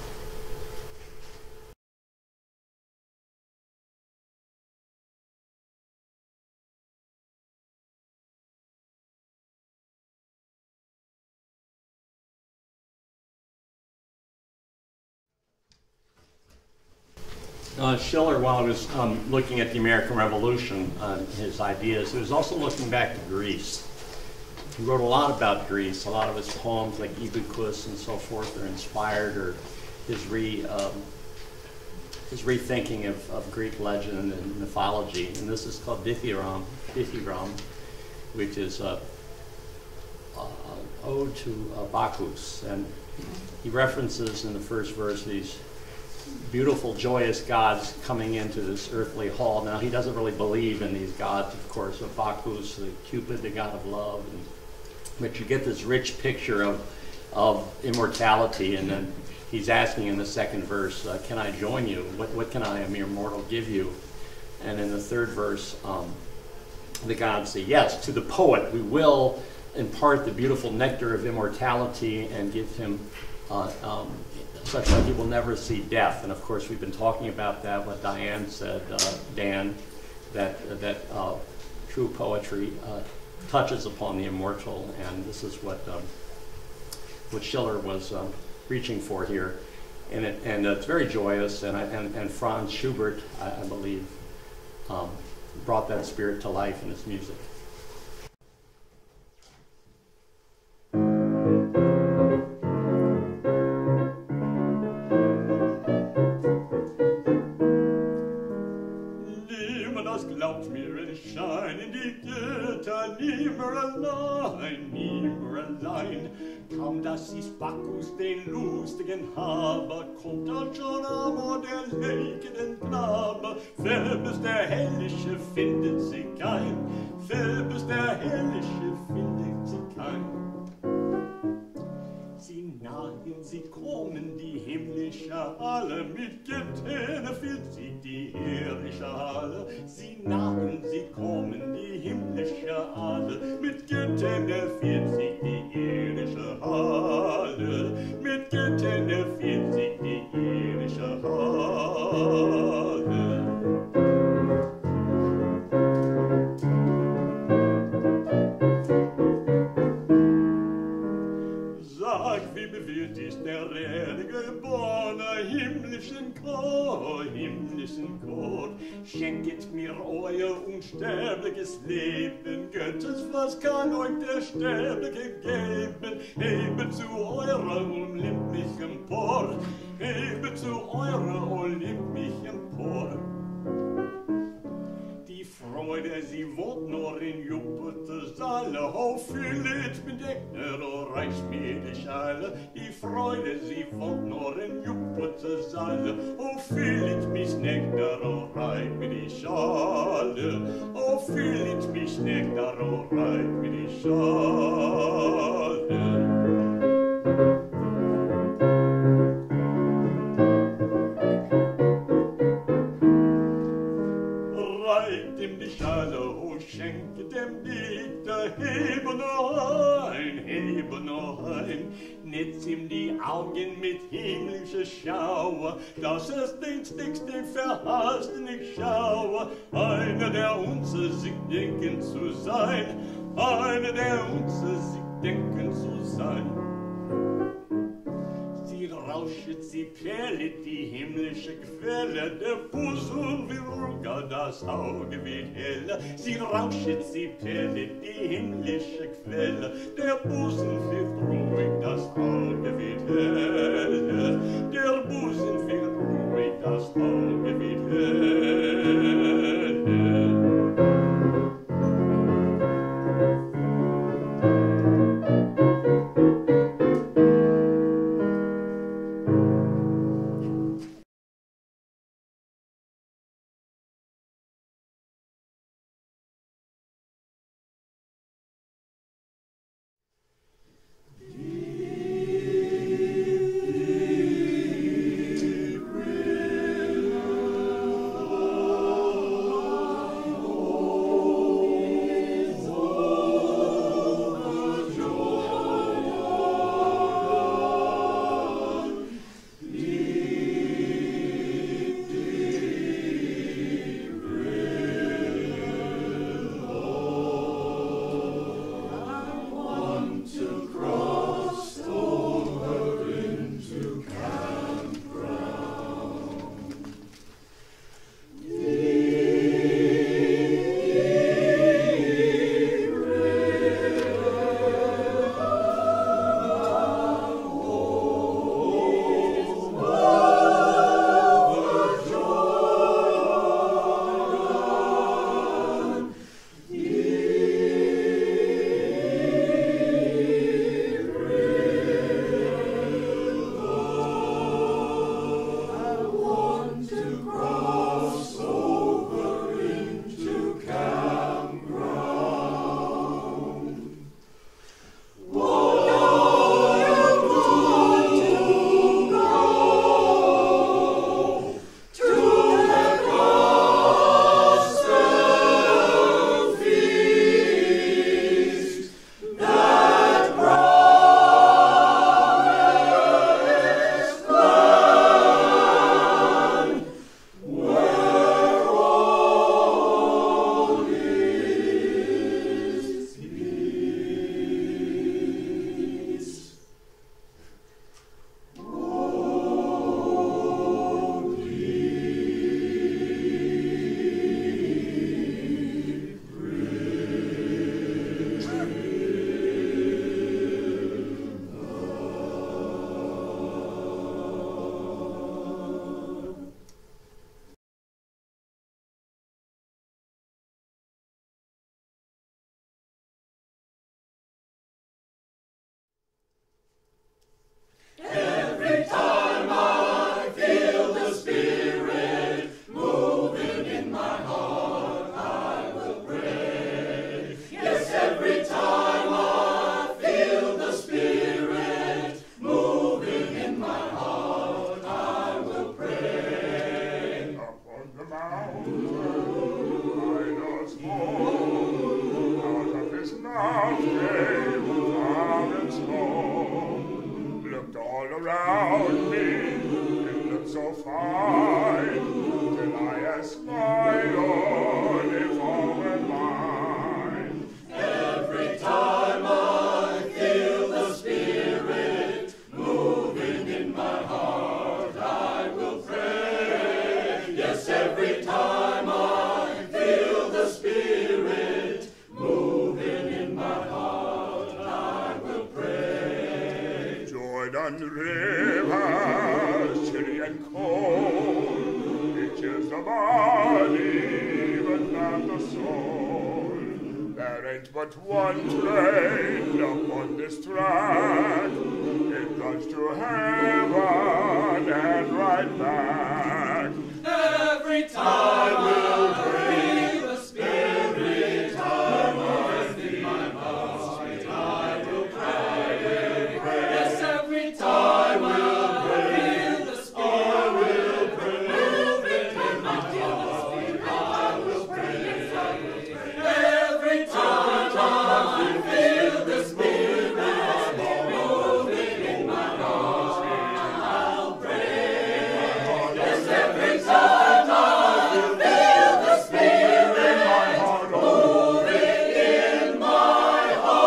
Schiller, while he was looking at the American Revolution, his ideas, he was also looking back to Greece. He wrote a lot about Greece. A lot of his poems, like Oedipus and so forth, are inspired, or his rethinking of Greek legend and mythology. And this is called Dithyram, which is an ode to Bacchus. And he references in the first verse these beautiful, joyous gods coming into this earthly hall. Now, he doesn't really believe in these gods, of course, of Bacchus, the Cupid, the god of love, but you get this rich picture of immortality, and then he's asking in the second verse, can I join you? What can I, a mere mortal, give you? And in the third verse, the gods say, yes, to the poet we will impart the beautiful nectar of immortality and give him such that he will never see death. And of course, we've been talking about that, what Diane said, Dan, that true poetry touches upon the immortal, and this is what Schiller was reaching for here. And it's very joyous, and Franz Schubert, I believe, brought that spirit to life in his music. Kaum dass sich Bacchus den lustigen Haber, kommt dann schon Amor der leckenden Knabe. Phoebus der Hellische findet sie kein, Phoebus der Hellische findet sie kein. Sie nahen, sie kommen, die himmlische Halle, mit Getäne füllt sie die irdische Halle. Sie nahen, sie kommen, die himmlische Halle, mit Getäne füllt sie die irdische Halle, mit Getäne füllt sie die irdische Halle. Wie bewirrt ist der Erde geborene himmlischen Gott. Schenket mir euer unsterbliches Leben, Göttes, was kann euch der Sterbliche geben? Hebet zu eurer und nimmt mich empor, hebet zu eurer und nimmt mich empor. Die Freude, sie wohnt nur in Jupiter, Saale, oh, füllet mit Eckner, oh, reich mir die Schale, die Freude, sie wohnt nur in Jupiter Saale, oh, füllet mich Nektar, oh, reich mir die Schale, oh, füllet mich Nektar, oh, reich mir die Schale. Schenke dem Dichter, hebe noch ein, netz ihm die Augen mit himmlischer Schauer, dass es den Stickste verhasst nicht schaue. Einer, der uns sich denken zu sein, einer, der uns sich denken zu sein. Sie rauschet, sie perlet, die himmlische Quelle, der Busen wird ruhiger, das Auge wird heller. Sie rauschet, sie perlet, die himmlische Quelle, der Busen wird ruhig, das Auge wird heller. Der Busen wird ruhig, das Auge wird heller. around me, it looked so fine, till I asked my Lord if all were mine. Every time I feel the Spirit moving in my heart, I will pray. Yes, every time I feel the Spirit moving in my heart, I will pray. Jordan River, chilly and cold, it chills the body, but not the soul. There There ain't but one train upon this track. It goes to heaven and right back. Every time we'll bring the Spirit of mirth in my mind. I will cry, yes, every time we'll bring the Spirit of mirth in my heart. I will pray, every time I feel the Spirit moving in my heart. I'll pray, yes, every time I feel the Spirit moving in my heart.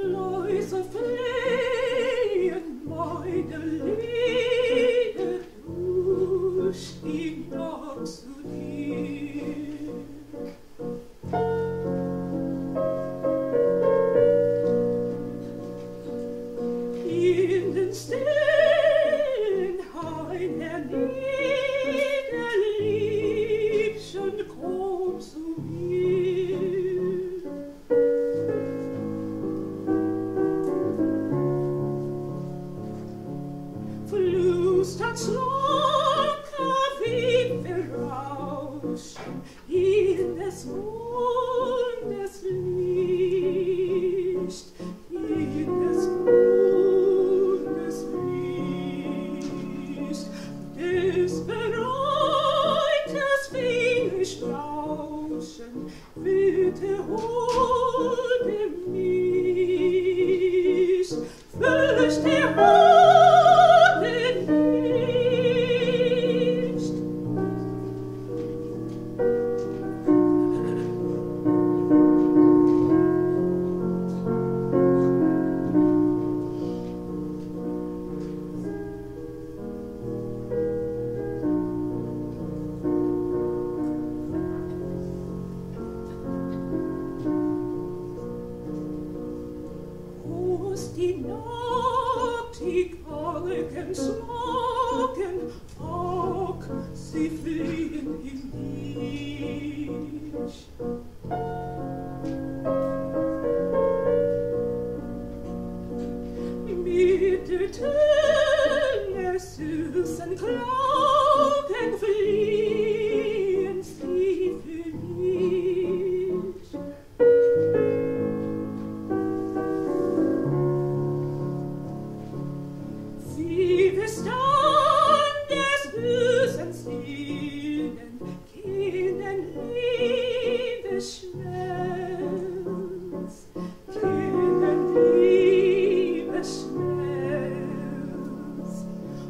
Lies of flehen meine Lieder durch die Nacht zu dir. In den stillen Hainen nieder, Liebchen, komm zu mir. Flüstert Schlanker wie Verrauschen in des Mondes Licht, in des Mondes Licht, des Bereites wenig Rauschen wird holde mich, fürchte holde nicht. Aus die Nacht, die Kalken schlagen, ach, sie fliehen in dich. Mit der Töne süßen Klagen fliehen sie für mich. Sie verstand des bösen Sinnen, kennen Liebesschmerz, kennen Liebesschmerz.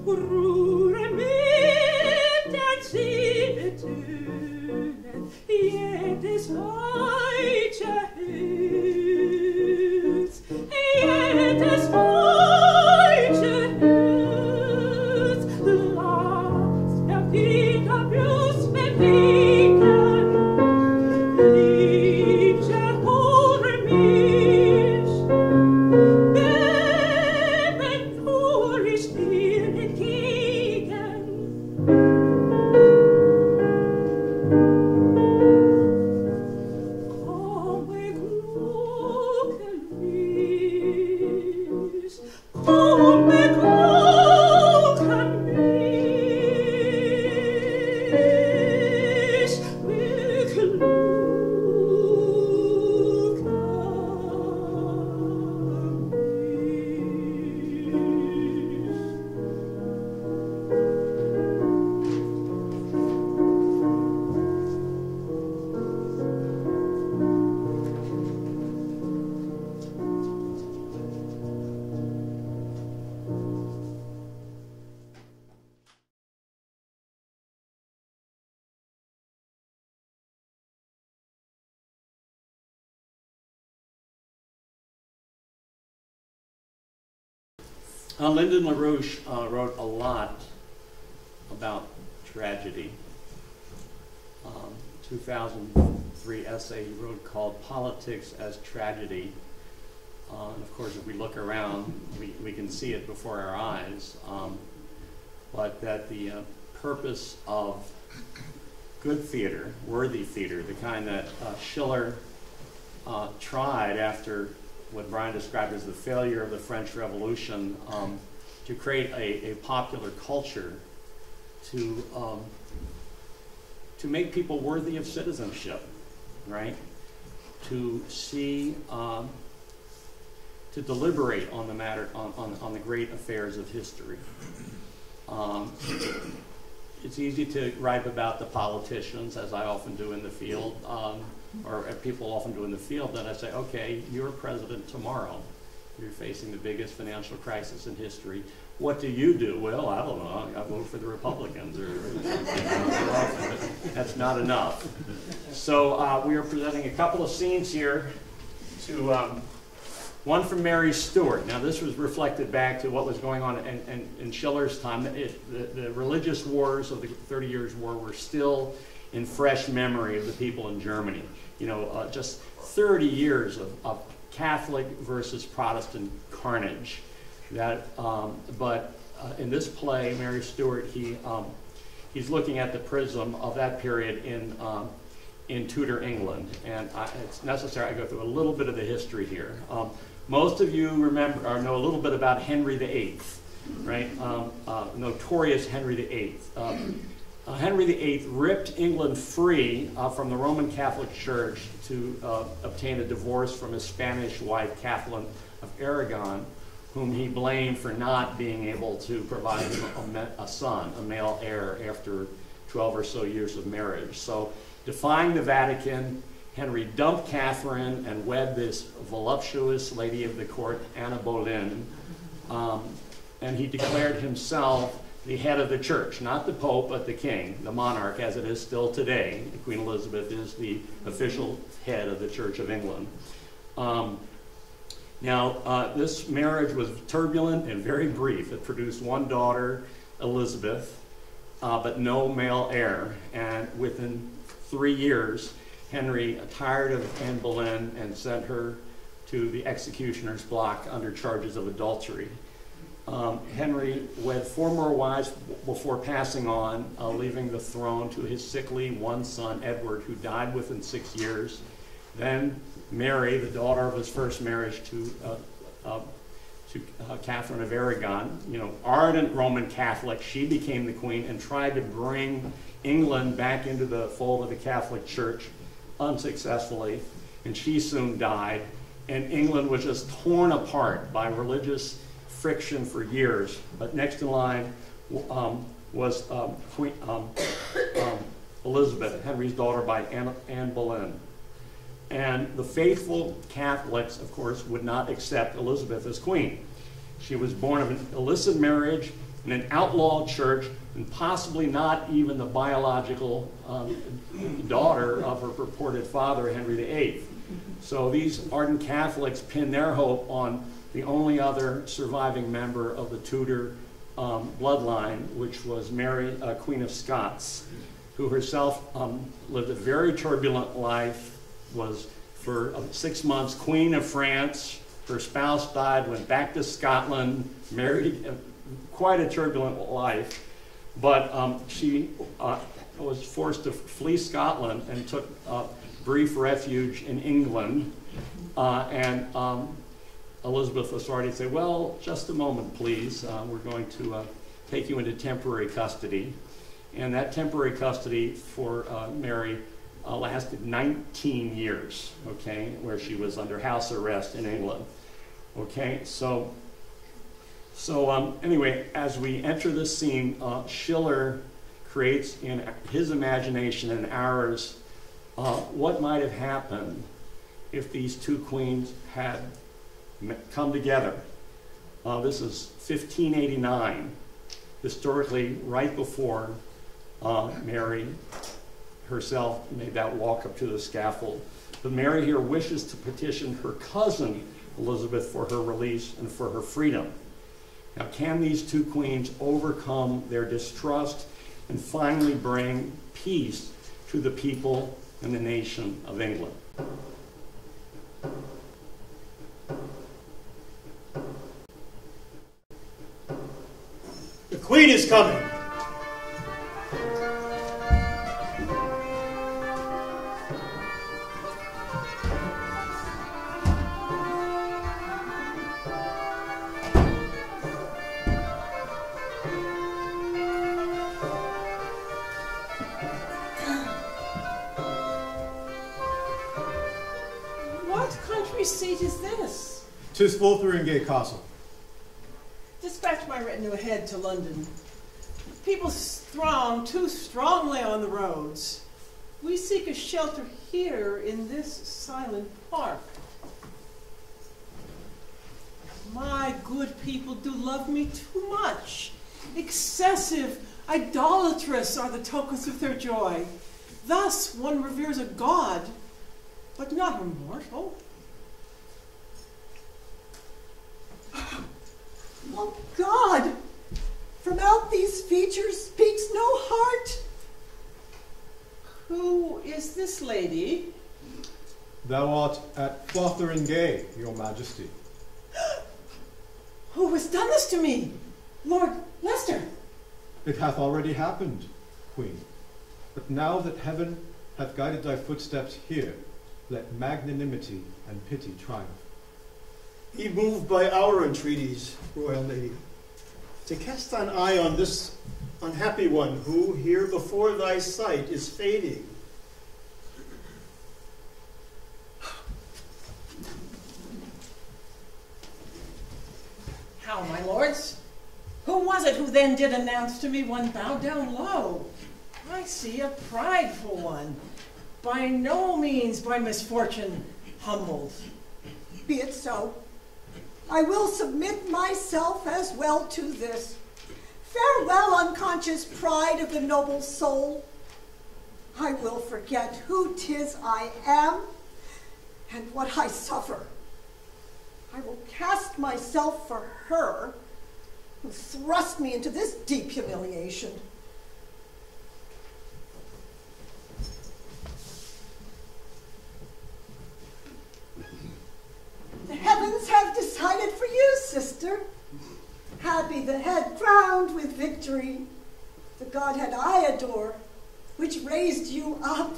Ruhe mit den Siebetönen, jedes falsche Herz, jedes falsche Herz. Lass mir wieder bloß bewegen, Liebchen, hole mich, beben nur ich dir entgegen. Komme Glockenlicht, komme Glockenlicht, mit Glockenlicht. Lyndon LaRouche wrote a lot about tragedy. 2003 essay he wrote called Politics as Tragedy. And of course, if we look around, we can see it before our eyes. But that the purpose of good theater, worthy theater, the kind that Schiller tried after what Brian described as the failure of the French Revolution, to create a popular culture to make people worthy of citizenship, right? To see, to deliberate on the matter, on the great affairs of history. It's easy to gripe about the politicians, as I often do in the field, or people often do in the field, and I say, okay, you're president tomorrow. You're facing the biggest financial crisis in history. What do you do? Well, I don't know. I vote for the Republicans. That's not enough. So we are presenting a couple of scenes here to one from Mary Stuart. Now, this was reflected back to what was going on in Schiller's time. The religious wars of the 30 Years' War were still in fresh memory of the people in Germany. You know, just 30 years of Catholic versus Protestant carnage. But in this play, Mary Stuart, he's looking at the prism of that period in Tudor England, and it's necessary I go through a little bit of the history here. Most of you remember or know a little bit about Henry VIII, right? Notorious Henry VIII. Henry VIII ripped England free from the Roman Catholic Church to obtain a divorce from his Spanish wife, Catherine of Aragon, whom he blamed for not being able to provide him a son, a male heir, after 12 or so years of marriage. So, defying the Vatican, Henry dumped Catherine and wed this voluptuous lady of the court, Anna Boleyn, and he declared himself the head of the church, not the Pope, but the king, the monarch, as it is still today. Queen Elizabeth is the official head of the Church of England. Now, this marriage was turbulent and very brief. It produced one daughter, Elizabeth, but no male heir. And within 3 years, Henry tired of Anne Boleyn and sent her to the executioner's block under charges of adultery. Henry wed 4 more wives before passing on, leaving the throne to his sickly one son, Edward, who died within 6 years. Then Mary, the daughter of his first marriage to Catherine of Aragon, ardent Roman Catholic, she became the queen and tried to bring England back into the fold of the Catholic Church unsuccessfully, and she soon died, and England was just torn apart by religious friction for years. But next in line was Queen Elizabeth, Henry's daughter by Anne Boleyn. And the faithful Catholics, of course, would not accept Elizabeth as queen. She was born of an illicit marriage in an outlawed church, and possibly not even the biological daughter of her purported father, Henry VIII. So these ardent Catholics pinned their hope on the only other surviving member of the Tudor bloodline, which was Mary, Queen of Scots, who herself lived a very turbulent life, was for 6 months Queen of France. Her spouse died, went back to Scotland, married, quite a turbulent life. But she was forced to flee Scotland and took brief refuge in England. Elizabeth authorities say, well, just a moment, please. We're going to take you into temporary custody. And that temporary custody for Mary lasted 19 years, okay, where she was under house arrest in England. Okay, so anyway, as we enter this scene, Schiller creates in his imagination and ours what might have happened if these two queens had come together. This is 1589, historically right before Mary herself made that walk up to the scaffold. But Mary here wishes to petition her cousin Elizabeth for her release and for her freedom. Now, can these two queens overcome their distrust and finally bring peace to the people and the nation of England? The Queen is coming. What country seat is this? 'Tis Fotheringay Castle. Dispatch my retinue ahead to London. People throng too strongly on the roads. We seek a shelter here in this silent park. My good people do love me too much. Excessive, idolatrous are the tokens of their joy. Thus one reveres a god, but not a mortal. Oh God! From out these features speaks no heart. Who is this lady? Thou art at Fotheringay, your majesty. Who has done this to me? Lord Leicester. It hath already happened, Queen. But now that heaven hath guided thy footsteps here, let magnanimity and pity triumph. Be moved by our entreaties, royal lady, to cast thine eye on this unhappy one who here before thy sight is fading. How, my lords? Who was it who then did announce to me one bowed down low? I see a prideful one, by no means by misfortune humbled. Be it so. I will submit myself as well to this. Farewell, unconscious pride of the noble soul. I will forget who 'tis I am and what I suffer. I will cast myself for her who thrust me into this deep humiliation. The heavens have decided for you, sister. Happy the head crowned with victory, the Godhead I adore, which raised you up.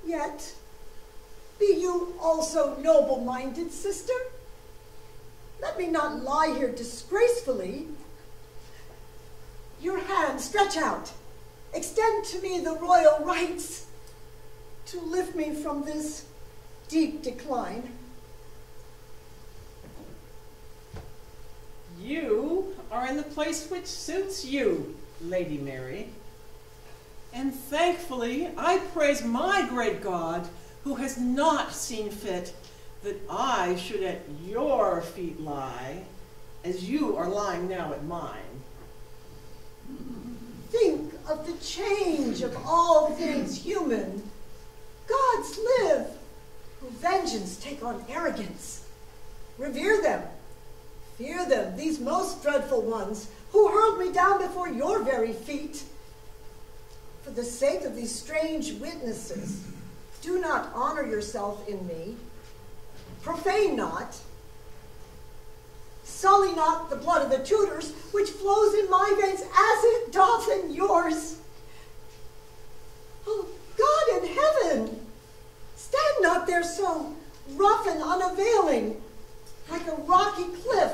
Yet, be you also noble-minded, sister? Let me not lie here disgracefully. Your hand, stretch out. Extend to me the royal rights to lift me from this deep decline. You are in the place which suits you, Lady Mary. And thankfully, I praise my great God who has not seen fit that I should at your feet lie, as you are lying now at mine. Think of the change of all things human. Gods live, who vengeance take on arrogance. Revere them, fear them, these most dreadful ones, who hurled me down before your very feet. For the sake of these strange witnesses, do not honor yourself in me. Profane not. Sully not the blood of the Tudors, which flows in my veins as it doth in yours. Oh, God in heaven, stand not there so rough and unavailing, like a rocky cliff,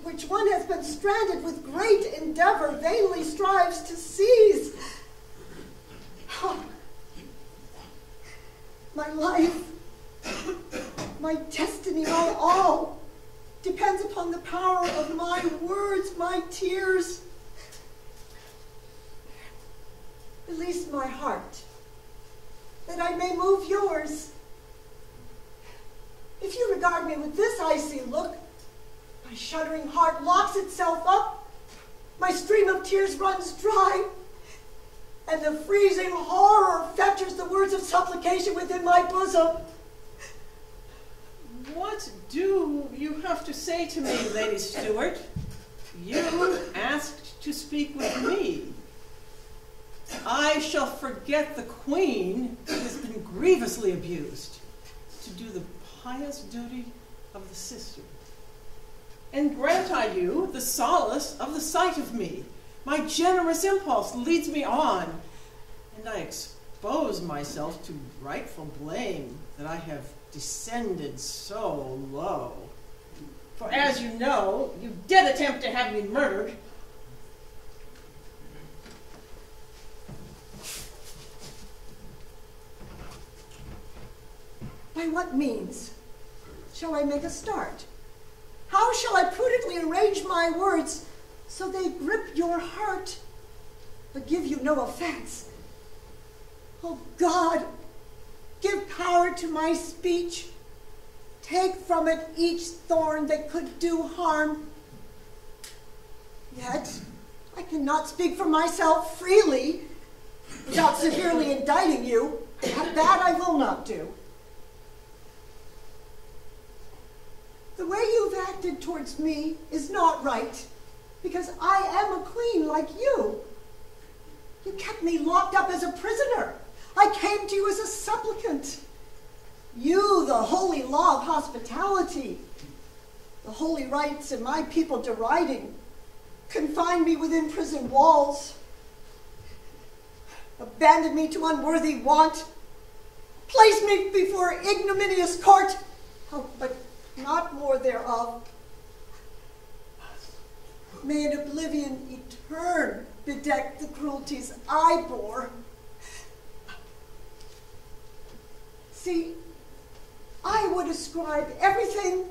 which one has been stranded with great endeavor, vainly strives to seize. Oh, my life, my destiny, my all, depends upon the power of my words, my tears. Release my heart, that I may move yours. If you regard me with this icy look, my shuddering heart locks itself up, my stream of tears runs dry, and the freezing horror fetches the words of supplication within my bosom. What What do you have to say to me, Lady Stuart? You asked to speak with me. I shall forget the Queen who has been grievously abused to do the pious duty of the sister. And grant I you the solace of the sight of me. My generous impulse leads me on, and I expose myself to rightful blame that I have descended so low. For as you know, you did attempt to have me murdered. By what means shall I make a start? How shall I prudently arrange my words so they grip your heart, but give you no offense? Oh God, give power to my speech. Take from it each thorn that could do harm. Yet I cannot speak for myself freely without severely indicting you. That I will not do. The way you've acted towards me is not right, because I am a queen like you. You kept me locked up as a prisoner. I came to you as a supplicant. You, the holy law of hospitality, the holy rites and my people deriding, confined me within prison walls, abandoned me to unworthy want, placed me before ignominious court, but not more thereof. May an oblivion etern bedeck the cruelties I bore. See, I would ascribe everything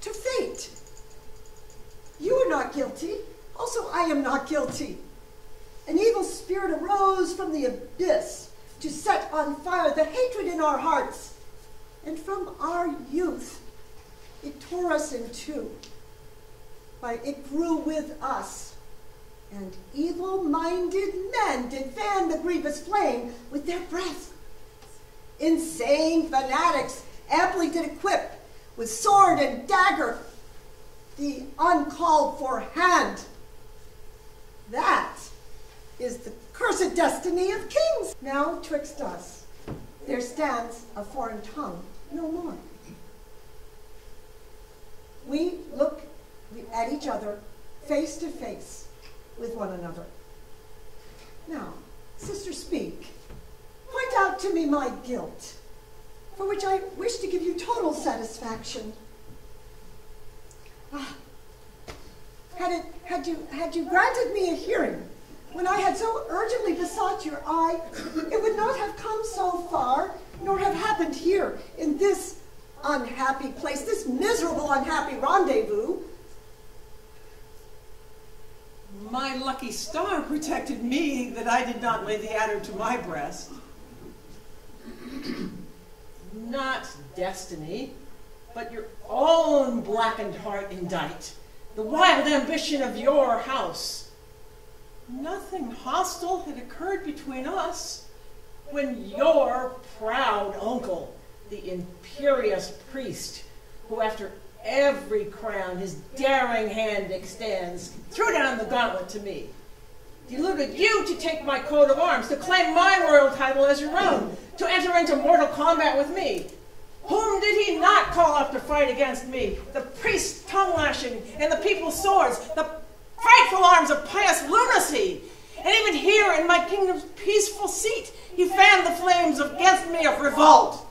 to fate. You are not guilty. Also, I am not guilty. An evil spirit arose from the abyss to set on fire the hatred in our hearts. And from our youth, it tore us in two. Why, it grew with us. And evil-minded men did fan the grievous flame with their breath. Insane fanatics amply did equip with sword and dagger the uncalled for hand. That is the cursed destiny of kings. Now twixt us there stands a foreign tongue, no more. We look at each other face to face with one another. Now, sister, speak. Point out to me my guilt, for which I wish to give you total satisfaction. Had you granted me a hearing when I had so urgently besought your eye, it would not have come so far, nor have happened here in this unhappy place, this miserable unhappy rendezvous. My lucky star protected me that I did not lay the adder to my breast. Not destiny, but your own blackened heart indict, the wild ambition of your house. Nothing hostile had occurred between us when your proud uncle, the imperious priest, who after every crown his daring hand extends, threw down the gauntlet to me, deluded you to take my coat of arms, to claim my royal title as your own, to enter into mortal combat with me. Whom did he not call up to fight against me? The priest's tongue lashing and the people's swords, the frightful arms of pious lunacy. And even here in my kingdom's peaceful seat, he fanned the flames against me of revolt.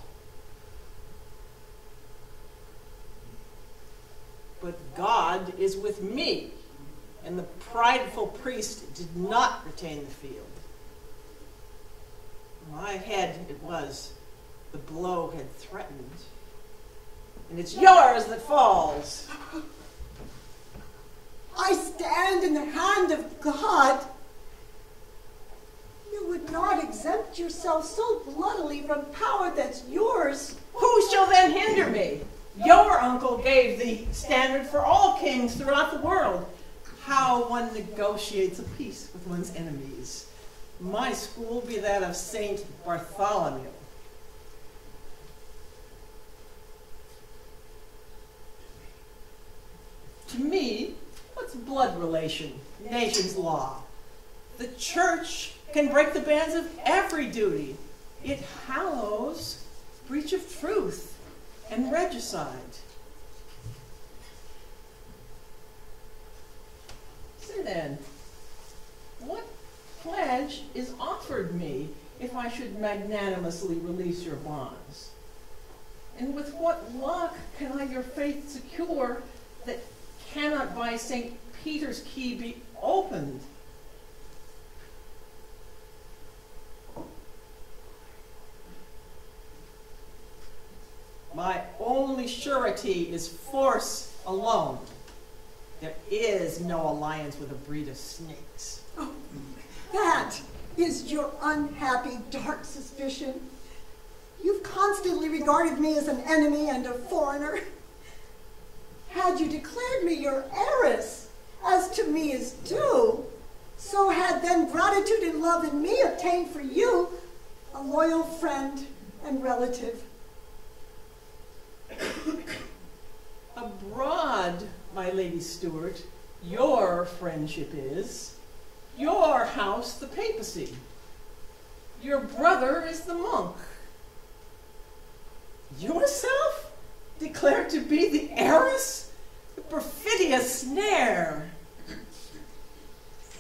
But God is with me, and the prideful priest did not retain the field. My head it was, the blow had threatened, and it's yours that falls. I stand in the hand of God. You would not exempt yourself so bloodily from power that's yours. Who shall then hinder me? Your uncle gave the standard for all kings throughout the world. How one negotiates a peace with one's enemies. My school be that of Saint Bartholomew. To me, what's blood relation? Nation's law. The church can break the bands of every duty. It hallows breach of truth and regicide. Say then, what pledge is offered me if I should magnanimously release your bonds? And with what luck can I your faith secure that cannot by St. Peter's key be opened? My only surety is force alone. There is no alliance with a breed of snakes. Oh, that is your unhappy, dark suspicion. You've constantly regarded me as an enemy and a foreigner. Had you declared me your heiress, as to me is due, so had then gratitude and love in me obtained for you a loyal friend and relative. Abroad, my Lady Stuart, your friendship is, your house the papacy, your brother is the monk. Yourself declared to be the heiress? The perfidious snare!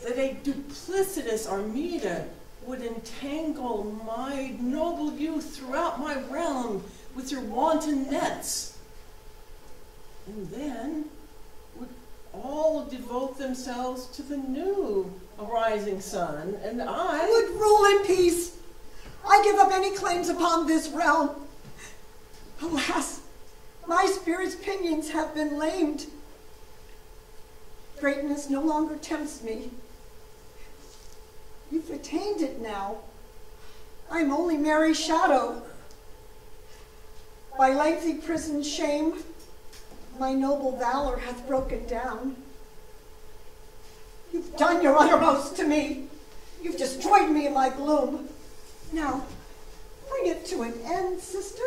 That a duplicitous Armida would entangle my noble youth throughout my realm with your wanton nets, and then would all devote themselves to the new arising sun, and I would rule in peace. I give up any claims upon this realm. Alas, my spirit's pinions have been lamed. Greatness no longer tempts me. You've attained it now. I'm only Mary's shadow. By lengthy prison shame, my noble valor hath broken down. You've done your uttermost to me. You've destroyed me in my gloom. Now, bring it to an end, sister.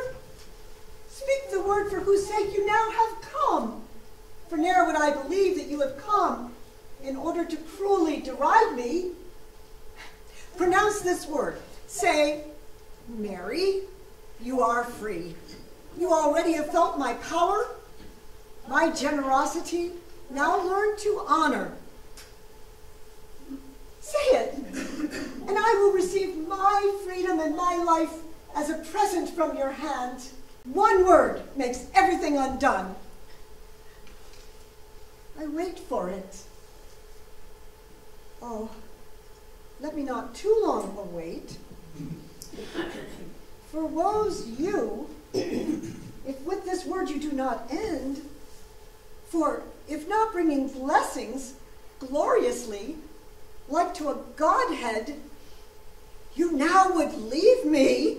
Speak the word for whose sake you now have come. For ne'er would I believe that you have come in order to cruelly deride me. Pronounce this word. Say, Mary, you are free. You already have felt my power, my generosity. Now learn to honor. Say it, and I will receive my freedom and my life as a present from your hand. One word makes everything undone. I wait for it. Oh, let me not too long await. For woe's you, if with this word you do not end. For if not bringing blessings gloriously, like to a godhead, you now would leave me.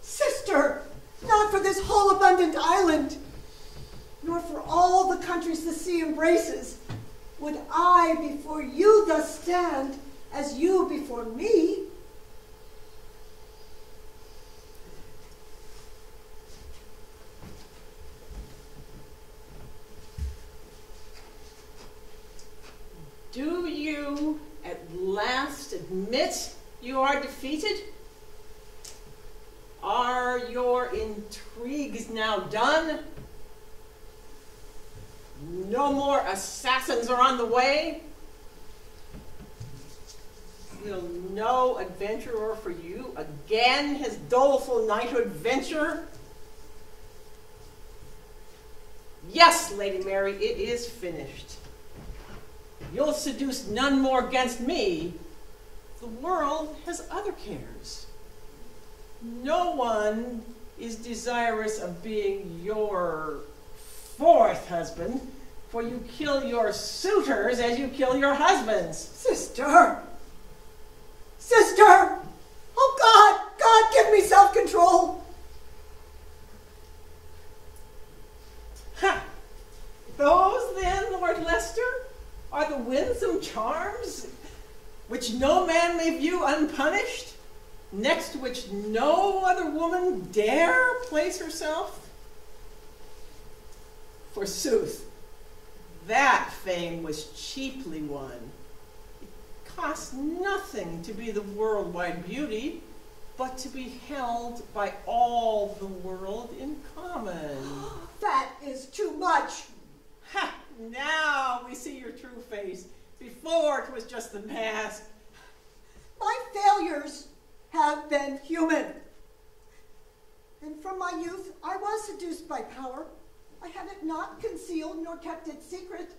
Sister, not for this whole abundant island, nor for all the countries the sea embraces, would I before you thus stand as you before me. Do you at last admit you are defeated? Are your intrigues now done? No more assassins are on the way? Will no adventurer for you again his doleful knighthood venture? Yes, Lady Mary, it is finished. You'll seduce none more against me. The world has other cares. No one is desirous of being your fourth husband, for you kill your suitors as you kill your husbands. Sister! Sister! Oh God! God, give me self-control! Ha! Those then, Lord Leicester, are the winsome charms which no man may view unpunished, next to which no other woman dare place herself? Forsooth, that fame was cheaply won. It cost nothing to be the worldwide beauty, but to be held by all the world in common. That is too much. Ha! Now we see your true face. Before it was just the mask. My failures have been human. And from my youth, I was seduced by power. I had it not concealed nor kept it secret.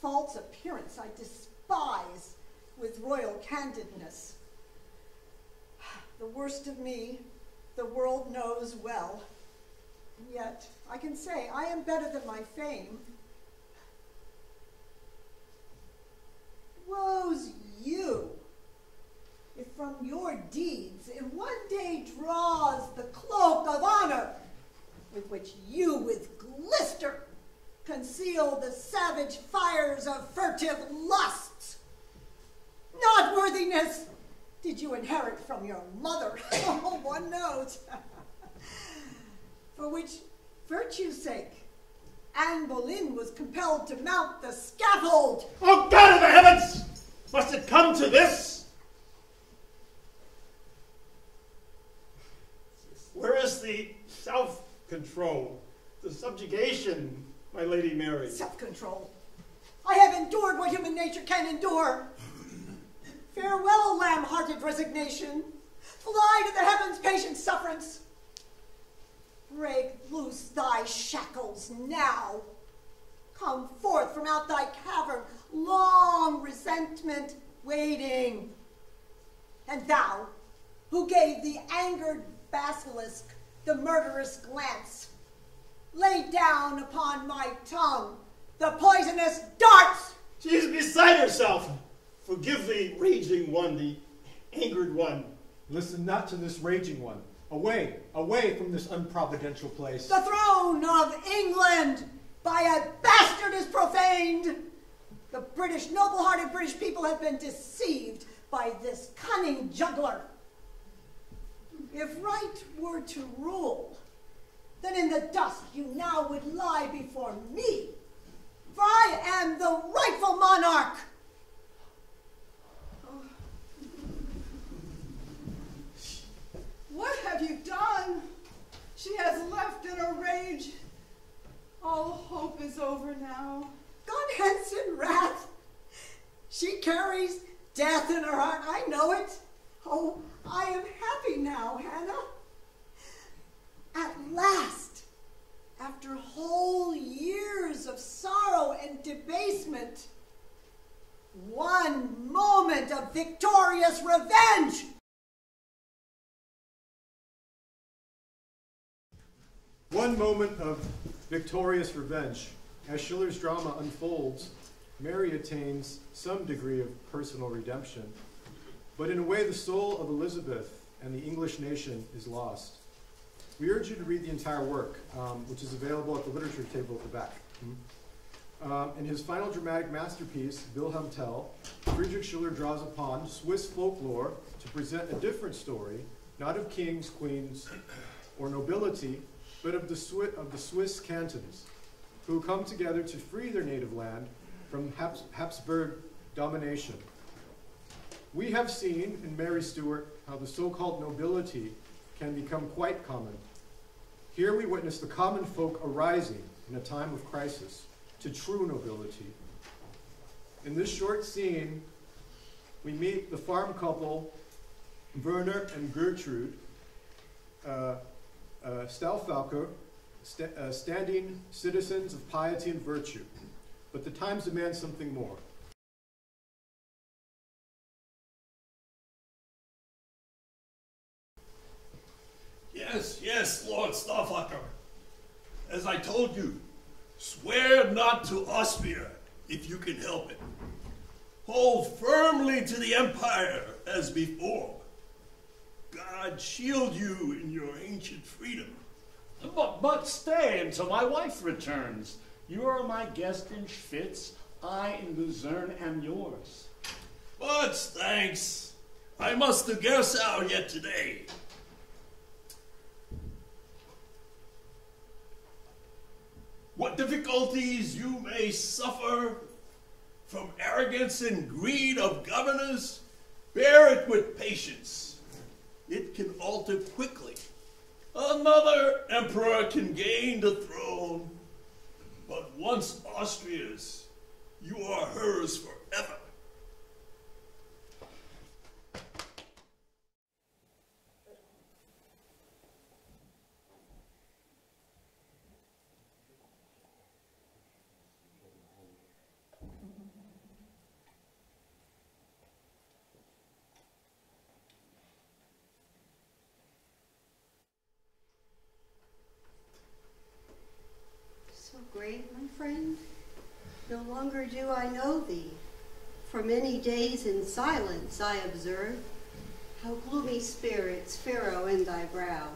False appearance I despise with royal candidness. The worst of me, the world knows well. And yet, I can say I am better than my fame. Woe's you, if from your deeds in one day draws the cloak of honor, with which you with glister conceal the savage fires of furtive lusts. Not worthiness did you inherit from your mother, oh, one knows, for which virtue's sake Anne Boleyn was compelled to mount the scaffold. Oh, God of the heavens! Must it come to this? Where is the self-control, the subjugation, my Lady Mary? Self-control. I have endured what human nature can endure. Farewell, lamb-hearted resignation. Fly to the heavens, patient sufferance. Break loose thy shackles now. Come forth from out thy cavern, long resentment waiting. And thou, who gave the angered basilisk the murderous glance, lay down upon my tongue the poisonous darts. She is beside herself. Forgive the raging one, the angered one. Listen not to this raging one. Away, away from this unprovidential place. The throne of England by a bastard is profaned. The British, noble-hearted British people have been deceived by this cunning juggler. If right were to rule, then in the dust you now would lie before me, for I am the rightful monarch. What have you done? She has left in a rage. All hope is over now. Gone hence in wrath. She carries death in her heart. I know it. Oh, I am happy now, Hannah. At last, after whole years of sorrow and debasement, one moment of victorious revenge. One moment of victorious revenge. As Schiller's drama unfolds, Mary attains some degree of personal redemption, but in a way the soul of Elizabeth and the English nation is lost. We urge you to read the entire work, which is available at the literature table at the back. In his final dramatic masterpiece, Wilhelm Tell, Friedrich Schiller draws upon Swiss folklore to present a different story, not of kings, queens, or nobility, but of the Swiss cantons, who come together to free their native land from Habsburg domination. We have seen in Mary Stuart how the so-called nobility can become quite common. Here we witness the common folk arising in a time of crisis to true nobility. In this short scene, we meet the farm couple, Werner and Gertrude, Stauffacher, standing citizens of piety and virtue. But the times demand something more. Yes, yes, Lord Stauffacher. As I told you, swear not to Austria if you can help it. Hold firmly to the empire as before. God shield you in your ancient freedom. But stay until my wife returns. You are my guest in Schwyz. I in Luzerne am yours. But thanks. I must to Gersau yet today. what difficulties you may suffer from arrogance and greed of governors, bear it with patience. It can alter quickly. Another emperor can gain the throne, but once Austria's, you are hers forever. Grave, my friend, no longer do I know thee. For many days in silence I observe how gloomy spirits furrow in thy brow.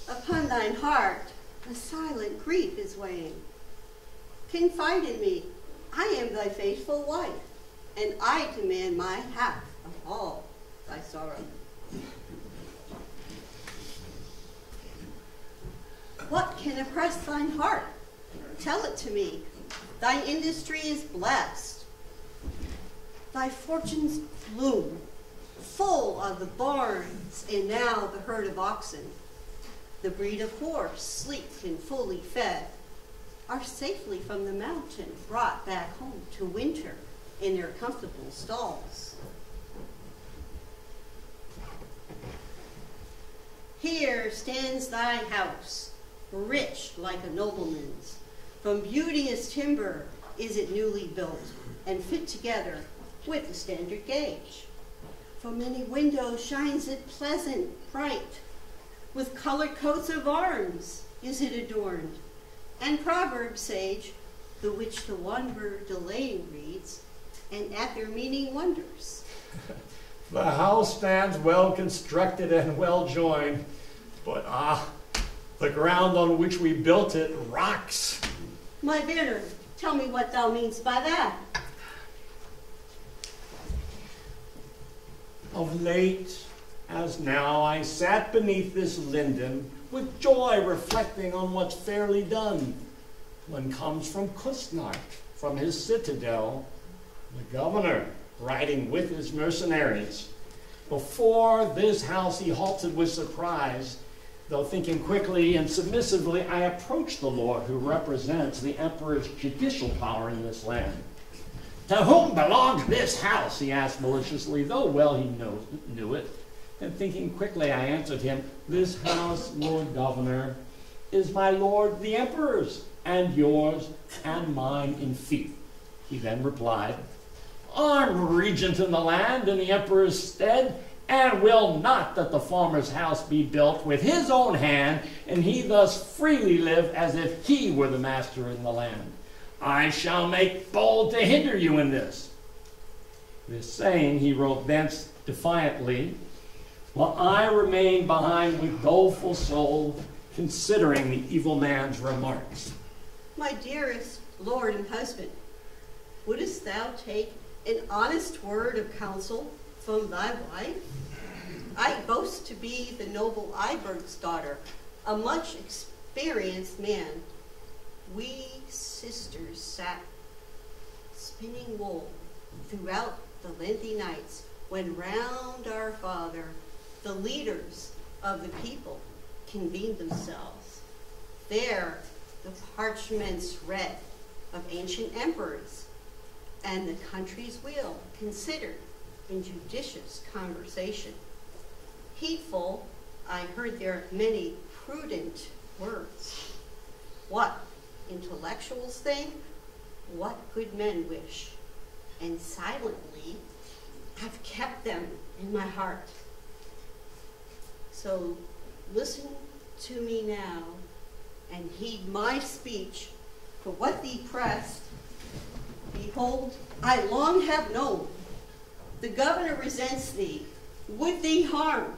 Upon thine heart a silent grief is weighing. Confide in me, I am thy faithful wife, and I demand my half of all thy sorrow. What can oppress thine heart? Tell it to me. Thine industry is blessed. Thy fortunes bloom, full of the barns and now the herd of oxen. The breed of horse, sleek and fully fed, are safely from the mountain brought back home to winter in their comfortable stalls. Here stands thy house, rich like a nobleman's. From beauteous timber is it newly built and fit together with the standard gauge. From many windows shines it pleasant, bright. With colored coats of arms is it adorned. And proverb sage, the which the wanderer delaying reads, and at their meaning wonders. The house stands well constructed and well joined, but the ground on which we built it rocks. My Werner, tell me what thou meanst by that. Of late, as now, I sat beneath this linden, with joy reflecting on what's fairly done, when comes from Küssnacht, from his citadel, the governor, riding with his mercenaries. Before this house he halted with surprise, though thinking quickly and submissively, I approached the lord who represents the emperor's judicial power in this land. To whom belongs this house? He asked maliciously, though well he knew it. And thinking quickly, I answered him, this house, Lord Governor, is my lord the emperor's, and yours and mine in fief. He then replied, I'm regent in the land in the emperor's stead, and will not that the farmer's house be built with his own hand, and he thus freely live as if he were the master in the land. I shall make bold to hinder you in this. This saying, he rode thence defiantly, while I remained behind with doleful soul, considering the evil man's remarks. My dearest lord and husband, wouldst thou take an honest word of counsel from thy wife? I boast to be the noble Iberg's daughter, a much experienced man. We sisters sat spinning wool throughout the lengthy nights when round our father, the leaders of the people, convened themselves. There the parchments read of ancient emperors and the country's weal considered in judicious conversation. Heedful, I heard their many prudent words. What intellectuals think, what good men wish, and silently I've kept them in my heart. So listen to me now and heed my speech, for what thee pressed, behold, I long have known. The governor resents thee, would thee harm,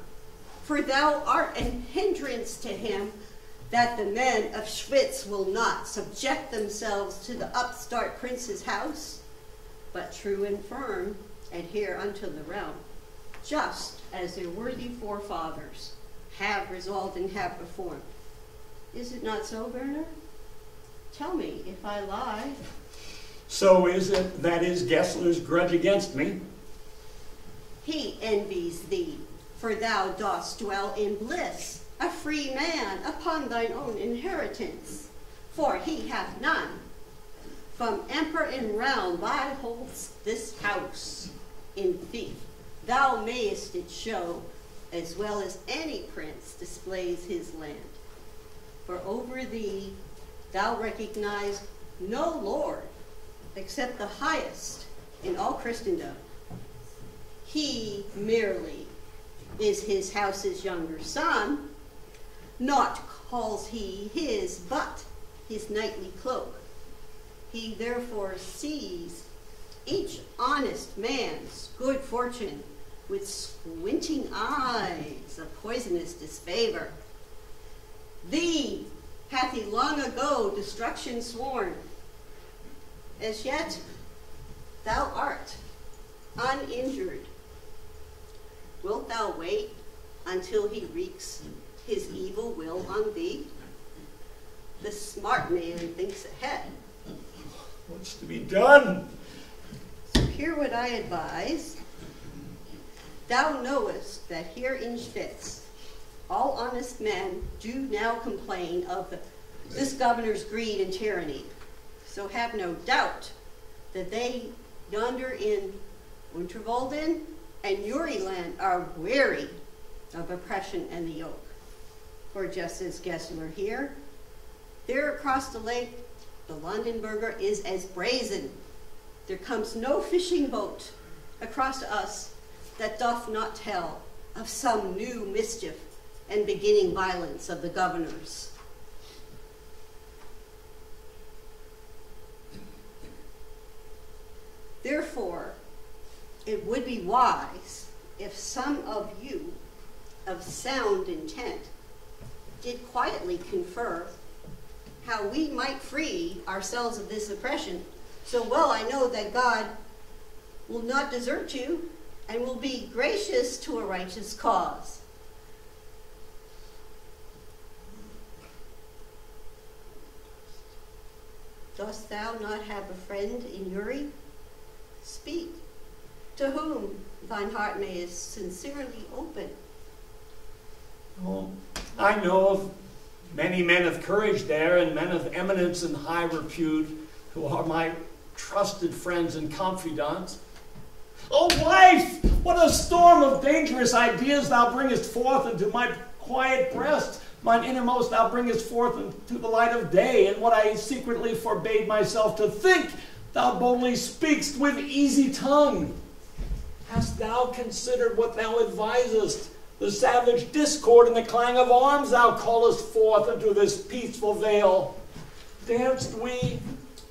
for thou art an hindrance to him, that the men of Schwyz will not subject themselves to the upstart prince's house, but true and firm adhere unto the realm, just as their worthy forefathers have resolved and have performed. Is it not so, Werner? Tell me if I lie. So is it that is Gessler's grudge against me? He envies thee, for thou dost dwell in bliss, a free man upon thine own inheritance, for he hath none. From emperor in realm thou hold'st this house. In fief, thou mayest it show, as well as any prince displays his land. For over thee thou recognize no lord, except the highest in all Christendom. He merely is his house's younger son, naught calls he his but his knightly cloak. He therefore sees each honest man's good fortune with squinting eyes of poisonous disfavor. Thee hath he long ago destruction sworn. As yet thou art uninjured. Wilt thou wait until he wreaks his evil will on thee? The smart man thinks ahead. What's to be done? So hear what I advise. Thou knowest that here in Schwyz, all honest men do now complain of this governor's greed and tyranny. So have no doubt that they yonder in Unterwalden and Uriland are weary of oppression and the yoke. For just as Gessler here, there across the lake, the Londenburger is as brazen. There comes no fishing boat across us that doth not tell of some new mischief and beginning violence of the governors. Therefore, it would be wise if some of you of sound intent did quietly confer how we might free ourselves of this oppression. So well I know that God will not desert you and will be gracious to a righteous cause. Dost thou not have a friend in Uri? Speak, to whom thine heart may sincerely open. Oh, I know of many men of courage there and men of eminence and high repute who are my trusted friends and confidants. Oh, wife, what a storm of dangerous ideas thou bringest forth into my quiet breast. Mine innermost thou bringest forth into the light of day, and what I secretly forbade myself to think, thou boldly speakst with easy tongue. Hast thou considered what thou advisest? The savage discord and the clang of arms thou callest forth into this peaceful vale. Darest we,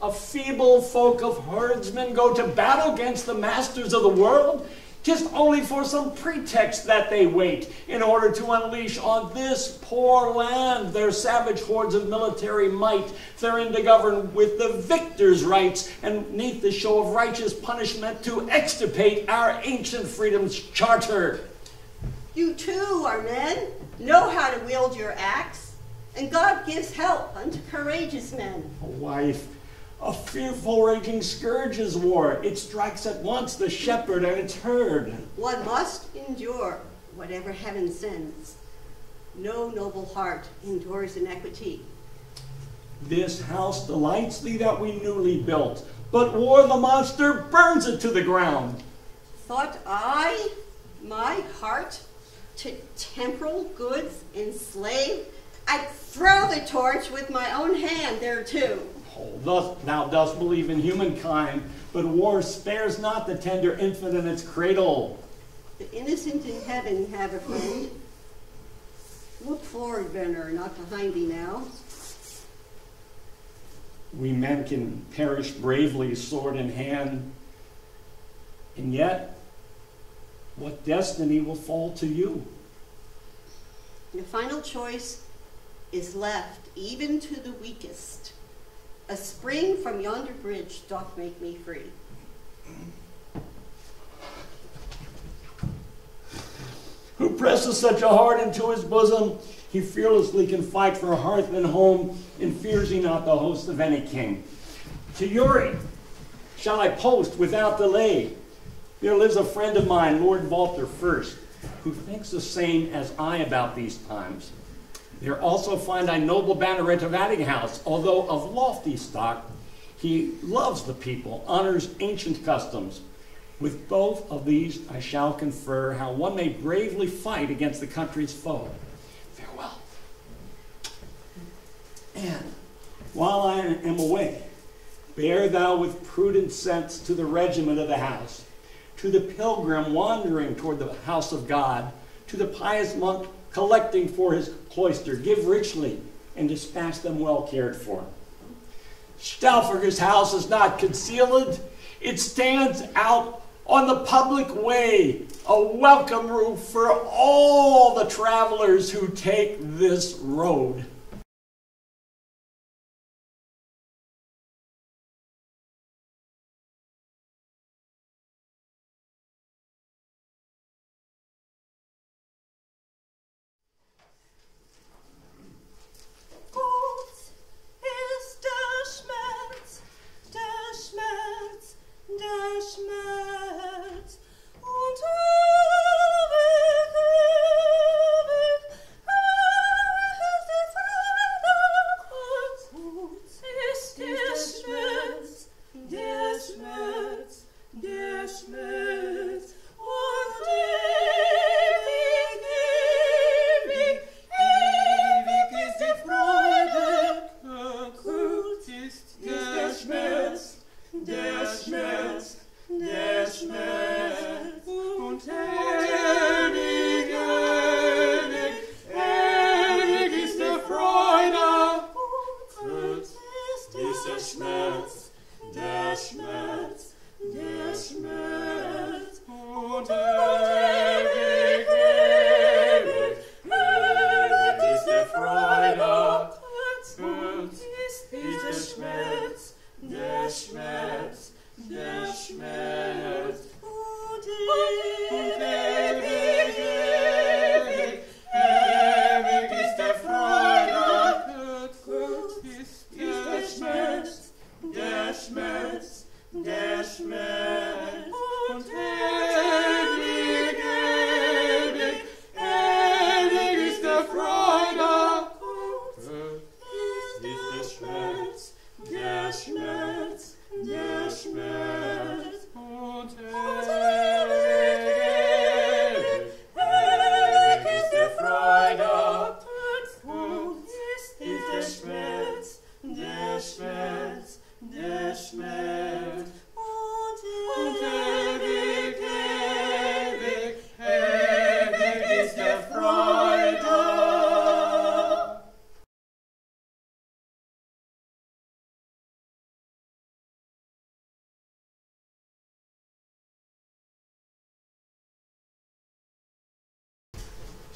a feeble folk of herdsmen, go to battle against the masters of the world? 'Tis only for some pretext that they wait, in order to unleash on this poor land their savage hordes of military might, therein to govern with the victor's rights, and neath the show of righteous punishment to extirpate our ancient freedom's charter. You too are men, know how to wield your axe, and God gives help unto courageous men. Oh, wife, a fearful raging scourge is war. It strikes at once the shepherd and its herd. One must endure whatever heaven sends. No noble heart endures iniquity. This house delights thee that we newly built, but war the monster burns it to the ground. Thought I, my heart, to temporal goods enslave? I'd throw the torch with my own hand thereto. Oh, thus thou dost believe in humankind, but war spares not the tender infant in its cradle. The innocent in heaven have a friend. Look forward, Werner, not behind thee now. We men can perish bravely, sword in hand, and yet, what destiny will fall to you? The final choice is left even to the weakest. A spring from yonder bridge doth make me free. Who presses such a heart into his bosom, He fearlessly can fight for hearth and home, and fears he not the host of any king. To Uri shall I post without delay. There lives a friend of mine, Lord Walter First, who thinks the same as I about these times. There also find I noble Banneret of Addinghouse, although of lofty stock, he loves the people, honors ancient customs. With both of these I shall confer how one may bravely fight against the country's foe. Farewell. And while I am away, bear thou with prudent sense to the regiment of the house, to the pilgrim wandering toward the house of God, to the pious monk collecting for his cloister, give richly and dispatch them well cared for. Stauffager's house is not concealed. It stands out on the public way, a welcome roof for all the travelers who take this road.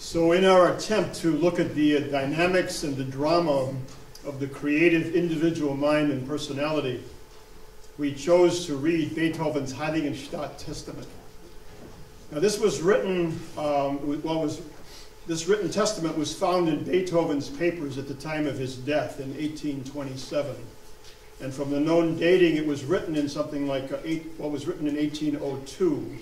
So in our attempt to look at the dynamics and the drama of the creative individual mind and personality, we chose to read Beethoven's Heiligenstadt Testament. Now this was written, this written testament was found in Beethoven's papers at the time of his death in 1827. And from the known dating, it was written in something like, was written in 1802,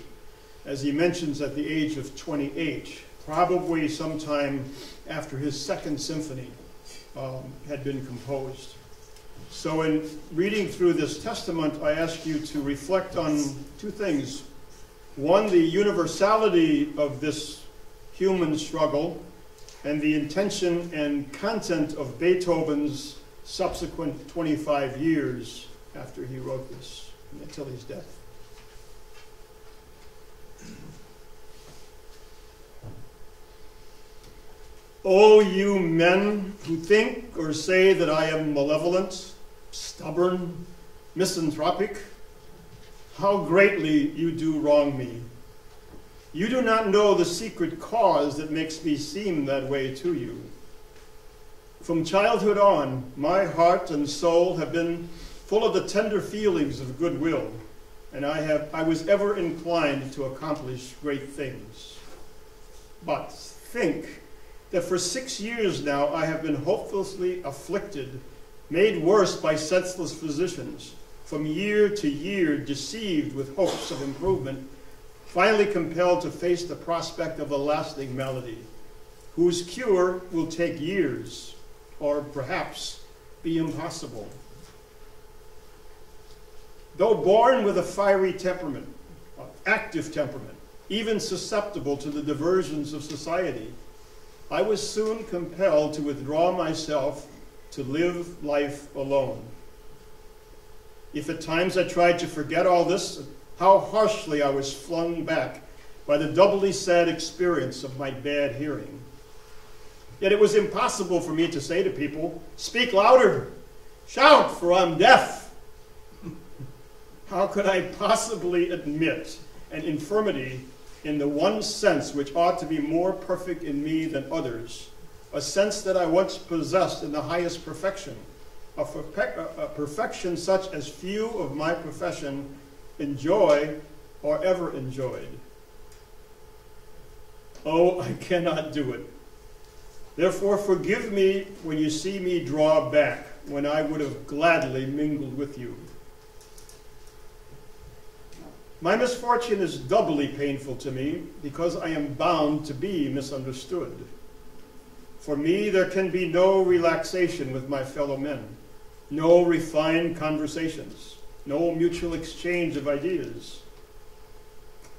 as he mentions at the age of 28. Probably sometime after his second symphony had been composed. So in reading through this testament, I ask you to reflect on two things. One, the universality of this human struggle and the intention and content of Beethoven's subsequent 25 years after he wrote this, until his death. O you men who think or say that I am malevolent, stubborn, misanthropic, how greatly you do wrong me. You do not know the secret cause that makes me seem that way to you. From childhood on, my heart and soul have been full of the tender feelings of goodwill, and I was ever inclined to accomplish great things. But think, that for 6 years now I have been hopelessly afflicted, made worse by senseless physicians, from year to year deceived with hopes of improvement, finally compelled to face the prospect of a lasting malady, whose cure will take years, or perhaps be impossible. Though born with a fiery temperament, active temperament, even susceptible to the diversions of society, I was soon compelled to withdraw myself to live life alone. If at times I tried to forget all this, how harshly I was flung back by the doubly sad experience of my bad hearing. Yet it was impossible for me to say to people, "Speak louder, shout, for I'm deaf." How could I possibly admit an infirmity in the one sense which ought to be more perfect in me than others, a sense that I once possessed in the highest perfection, a perfection such as few of my profession enjoy or ever enjoyed? Oh, I cannot do it. Therefore, forgive me when you see me draw back, when I would have gladly mingled with you. My misfortune is doubly painful to me because I am bound to be misunderstood. For me, there can be no relaxation with my fellow men, no refined conversations, no mutual exchange of ideas.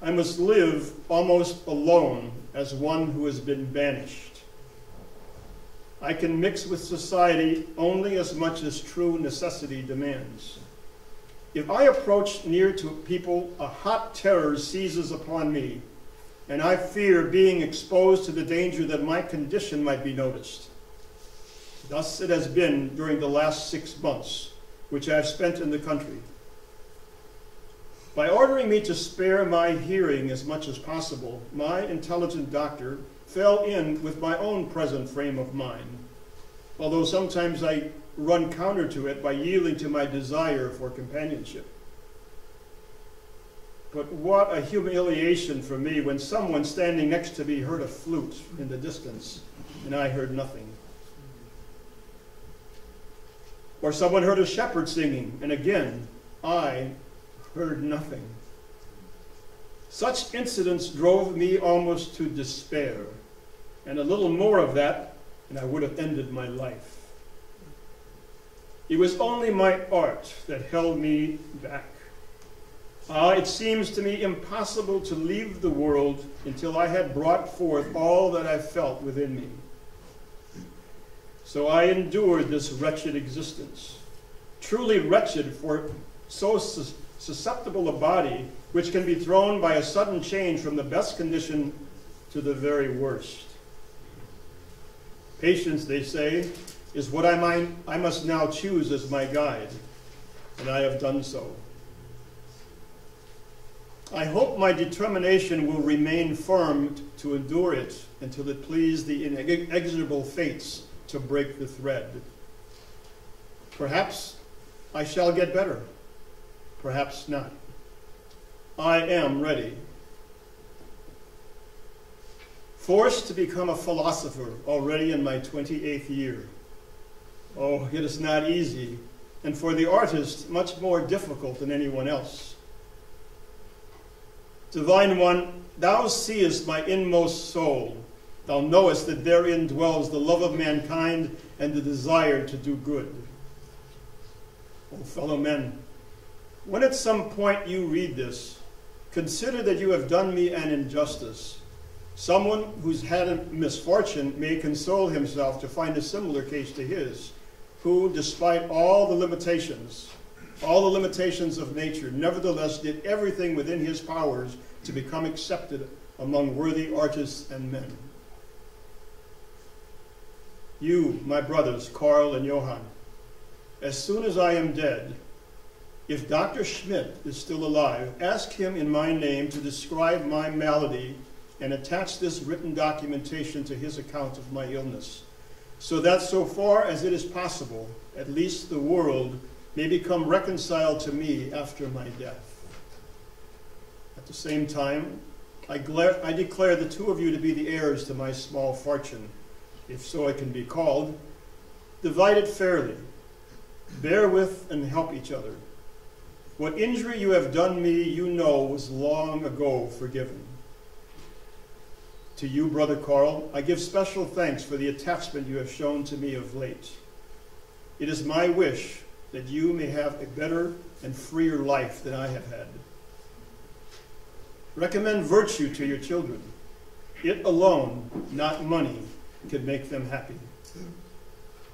I must live almost alone as one who has been banished. I can mix with society only as much as true necessity demands. If I approach near to people, a hot terror seizes upon me, and I fear being exposed to the danger that my condition might be noticed. Thus it has been during the last 6 months, which I have spent in the country. By ordering me to spare my hearing as much as possible, my intelligent doctor fell in with my own present frame of mind, although sometimes I run counter to it by yielding to my desire for companionship. But what a humiliation for me when someone standing next to me heard a flute in the distance and I heard nothing. Or someone heard a shepherd singing and again I heard nothing. Such incidents drove me almost to despair, and a little more of that and I would have ended my life. It was only my art that held me back. It seems to me impossible to leave the world until I had brought forth all that I felt within me. So I endured this wretched existence, truly wretched for so susceptible a body which can be thrown by a sudden change from the best condition to the very worst. Patience, they say, is what I must now choose as my guide, and I have done so. I hope my determination will remain firm to endure it until it please the inexorable fates to break the thread. Perhaps I shall get better, perhaps not. I am ready. Forced to become a philosopher already in my 28th year. Oh, it is not easy, and for the artist, much more difficult than anyone else. Divine One, thou seest my inmost soul. Thou knowest that therein dwells the love of mankind and the desire to do good. Oh, fellow men, when at some point you read this, consider that you have done me an injustice. Someone who's had a misfortune may console himself to find a similar case to his, who, despite all the limitations of nature, nevertheless did everything within his powers to become accepted among worthy artists and men. You, my brothers, Karl and Johann, as soon as I am dead, if Dr. Schmidt is still alive, ask him in my name to describe my malady and attach this written documentation to his account of my illness, so that so far as it is possible, at least the world may become reconciled to me after my death. At the same time, I declare the two of you to be the heirs to my small fortune, if so it can be called, divide it fairly. Bear with and help each other. What injury you have done me, you know, was long ago forgiven. To you, Brother Carl, I give special thanks for the attachment you have shown to me of late. It is my wish that you may have a better and freer life than I have had. Recommend virtue to your children. It alone, not money, can make them happy.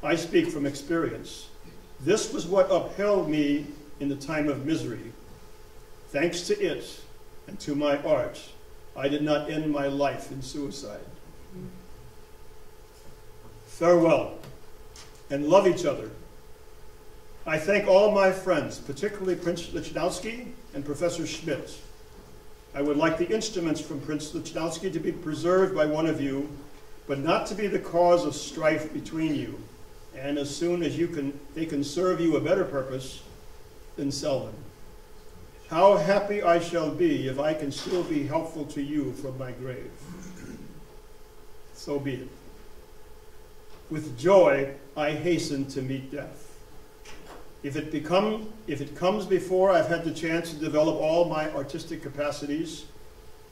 I speak from experience. This was what upheld me in the time of misery. Thanks to it and to my art, I did not end my life in suicide. Farewell, and love each other. I thank all my friends, particularly Prince Lichnowsky and Professor Schmidt. I would like the instruments from Prince Lichnowsky to be preserved by one of you, but not to be the cause of strife between you. And as soon as they can serve you a better purpose, then sell them. How happy I shall be if I can still be helpful to you from my grave. So be it. With joy, I hasten to meet death. If it comes before I've had the chance to develop all my artistic capacities,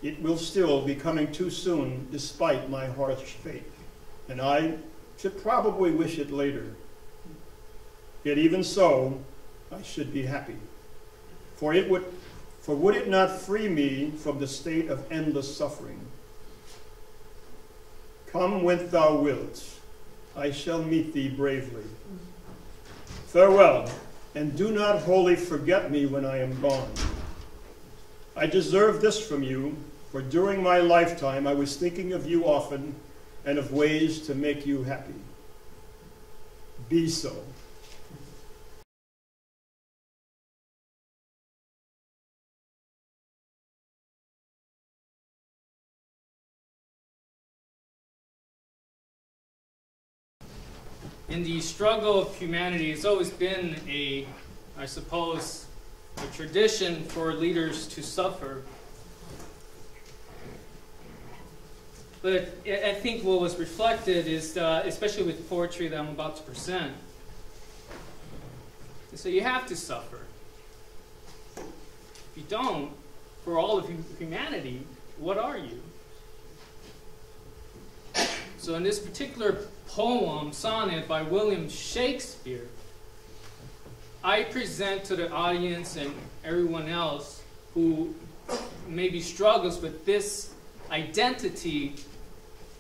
it will still be coming too soon despite my harsh fate. And I should probably wish it later. Yet even so, I should be happy. For would it not free me from the state of endless suffering? Come when thou wilt, I shall meet thee bravely. Farewell, and do not wholly forget me when I am gone. I deserve this from you, for during my lifetime I was thinking of you often and of ways to make you happy. Be so. In the struggle of humanity, it's always been I suppose, a tradition for leaders to suffer. But I think what was reflected is, especially with poetry that I'm about to present, so you have to suffer. If you don't, for all of humanity, what are you? So in this particular poem, sonnet by William Shakespeare, I present to the audience and everyone else who maybe struggles with this identity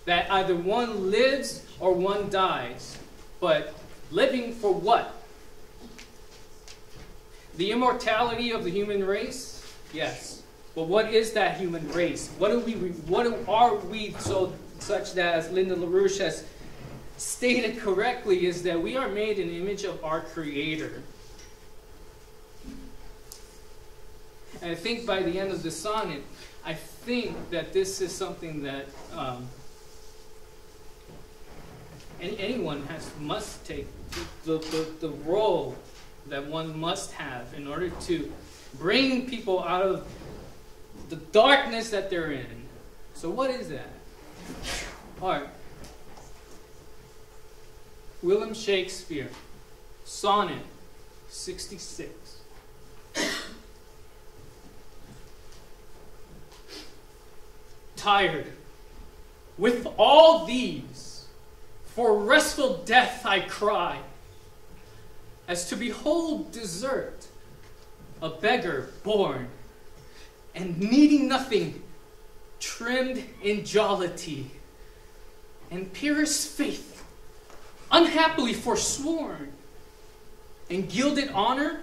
that either one lives or one dies. But living for what? The immortality of the human race? Yes. But what is that human race? What are we such that, as Linda LaRouche has stated correctly, is that we are made in the image of our Creator. And I think by the end of the sonnet, I think that this is something that anyone must take the role that one must have in order to bring people out of the darkness that they're in. So what is that? Art. William Shakespeare, Sonnet 66. Tired with all these, for restful death I cry, as to behold desert, a beggar born, and needing nothing, trimmed in jollity, and purest faith, unhappily forsworn, and gilded honor,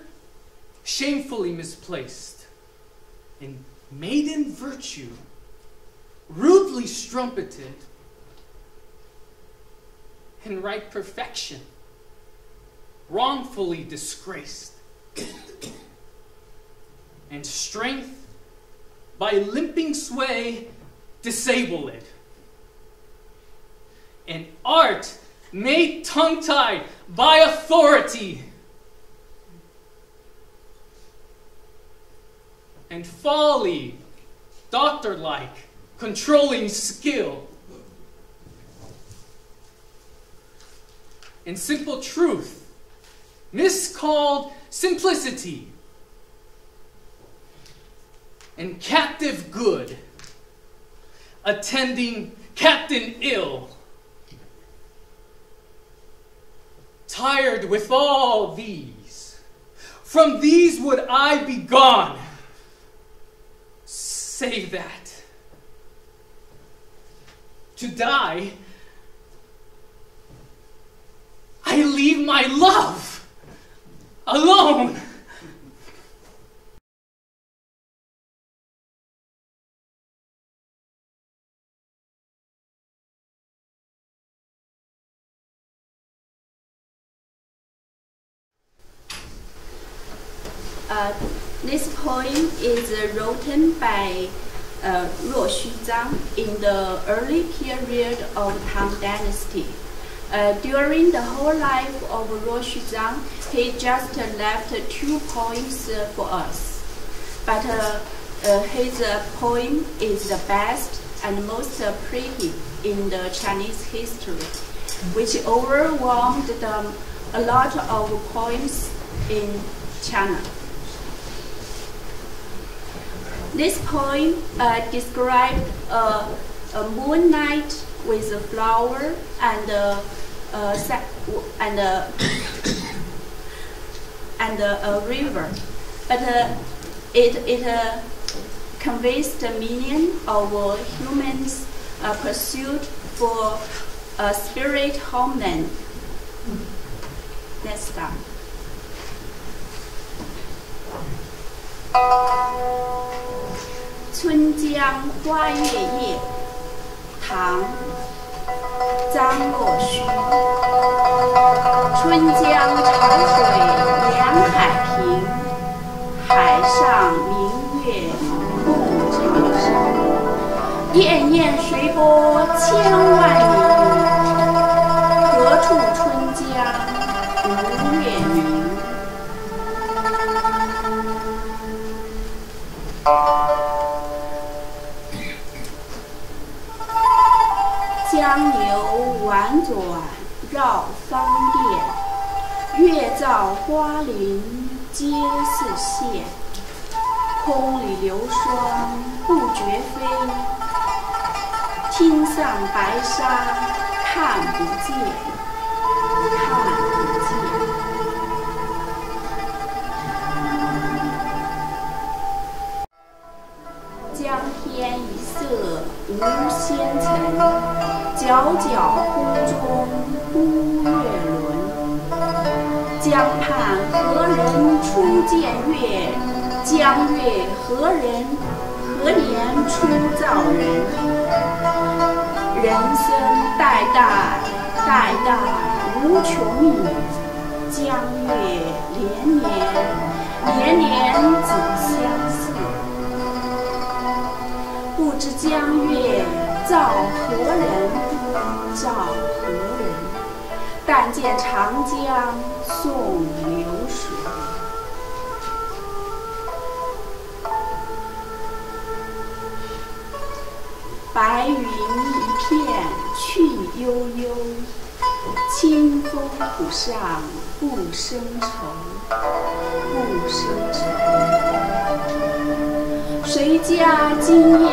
shamefully misplaced, and maiden virtue, rudely strumpeted, and right perfection, wrongfully disgraced, and strength, by limping sway, disabled, and art made tongue-tied by authority, and folly, doctor-like, controlling skill. and simple truth, miscalled simplicity, and captive good, attending Captain ill. Tired with all these, from these would I be gone, save that. To die, I leave my love alone. This poem is written by Ruo Xuzang in the early period of Tang Dynasty. During the whole life of Ruo Xuzang, he just left 2 poems for us. But his poem is the best and most pretty in the Chinese history, which overwhelmed a lot of poems in China. This poem described a moon night with a flower and a river, but it conveys the meaning of humans' pursuit for a spirit homeland. Let's start. 春江花月夜，唐·张若虚。春江潮水连海平，海上明月共潮生。滟滟水波千万里，何处春江无月明。 江流婉转绕芳甸，月照花林皆似霰。空里流霜不觉飞，汀上白沙看不见，看不见。 江天一色无纤尘，皎皎空中孤月轮。江畔何人初见月？江月何年初造人？人生代代无穷已，江月年年只相似。 不知江月照何人？照何人？但见长江送流水。白云一片去悠悠，清风浦上不生愁，不生愁。 谁家今夜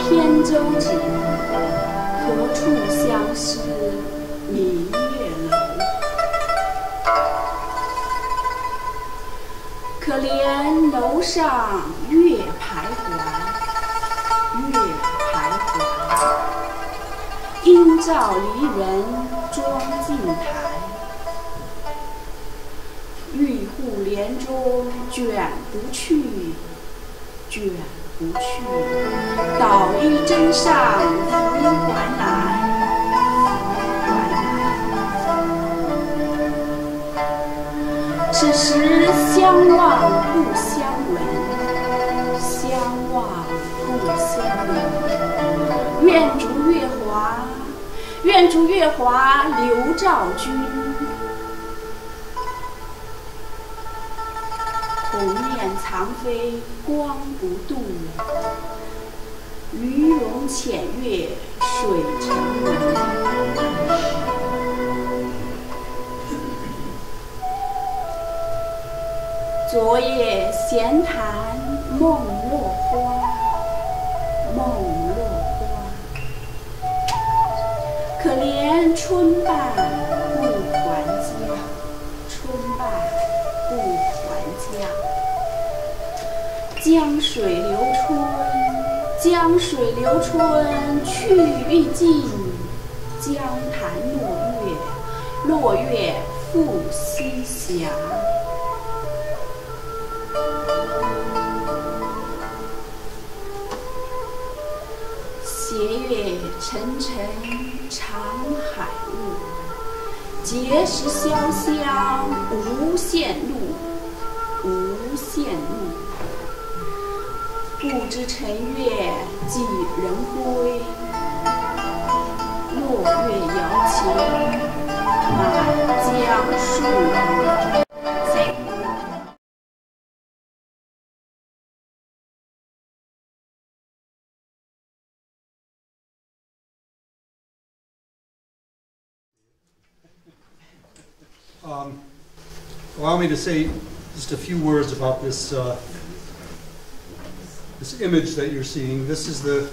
扁舟子？何处相思明月楼？可怜楼上月徘徊，月徘徊。应照离人妆镜台，玉户帘中卷不去，卷。 不去，捣衣砧上拂还来，此时相望不相闻，相望不相闻。愿逐月华，愿逐月华流照君。 鸿雁长飞光不度，鱼龙潜跃水成文。昨夜闲谈梦落花，梦落花。可怜春半不还家，春半不还家。江水流春，江水流春去欲尽，江潭落月，落月复西斜。斜月沉沉长海路，碣石潇湘无限路，无限路。不知乘月几人归，落月摇情满江树。Allow me to say just a few words about this this image that you're seeing. This is the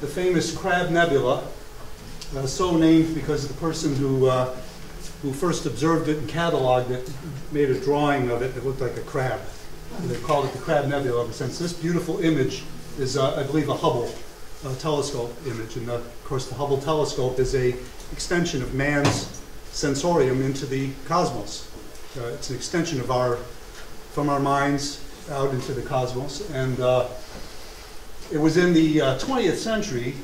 famous Crab Nebula, so named because the person who first observed it and cataloged it made a drawing of it that looked like a crab. And they called it the Crab Nebula ever since. This beautiful image is, I believe, a Hubble telescope image. And of course, the Hubble telescope is an extension of man's sensorium into the cosmos. It's an extension of from our minds out into the cosmos. And it was in the 20th century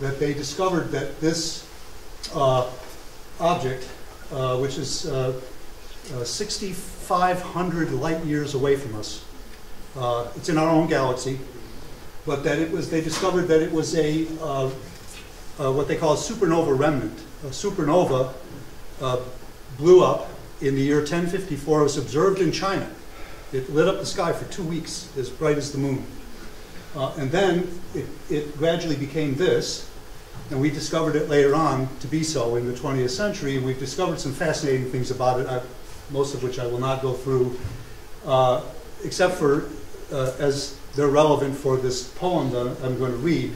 that they discovered that this object, which is 6,500 light years away from us, it's in our own galaxy, but that they discovered that it was a what they call a supernova remnant. A supernova blew up in the year 1054. It was observed in China. It lit up the sky for 2 weeks, as bright as the moon. And then it gradually became this, and we discovered it later on to be so in the 20th century. And we've discovered some fascinating things about it, most of which I will not go through, except for as they're relevant for this poem that I'm going to read.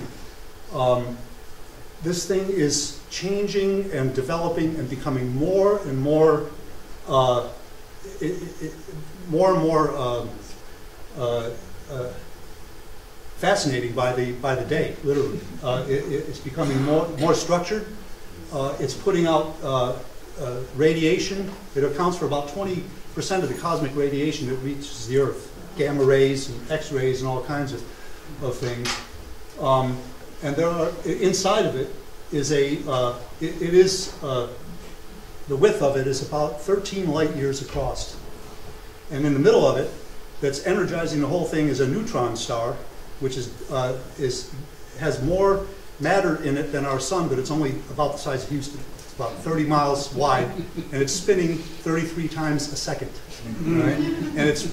This thing is changing and developing and becoming more and more fascinating by the day, literally. It's becoming more structured. It's putting out radiation. It accounts for about 20% of the cosmic radiation that reaches the Earth. Gamma rays and X-rays and all kinds of things. And there are, inside of it is the width of it is about 13 light years across. And in the middle of it, that's energizing the whole thing, is a neutron star, which has more matter in it than our sun, but it's only about the size of Houston. It's about 30 miles wide, and it's spinning 33 times a second. Right? And it's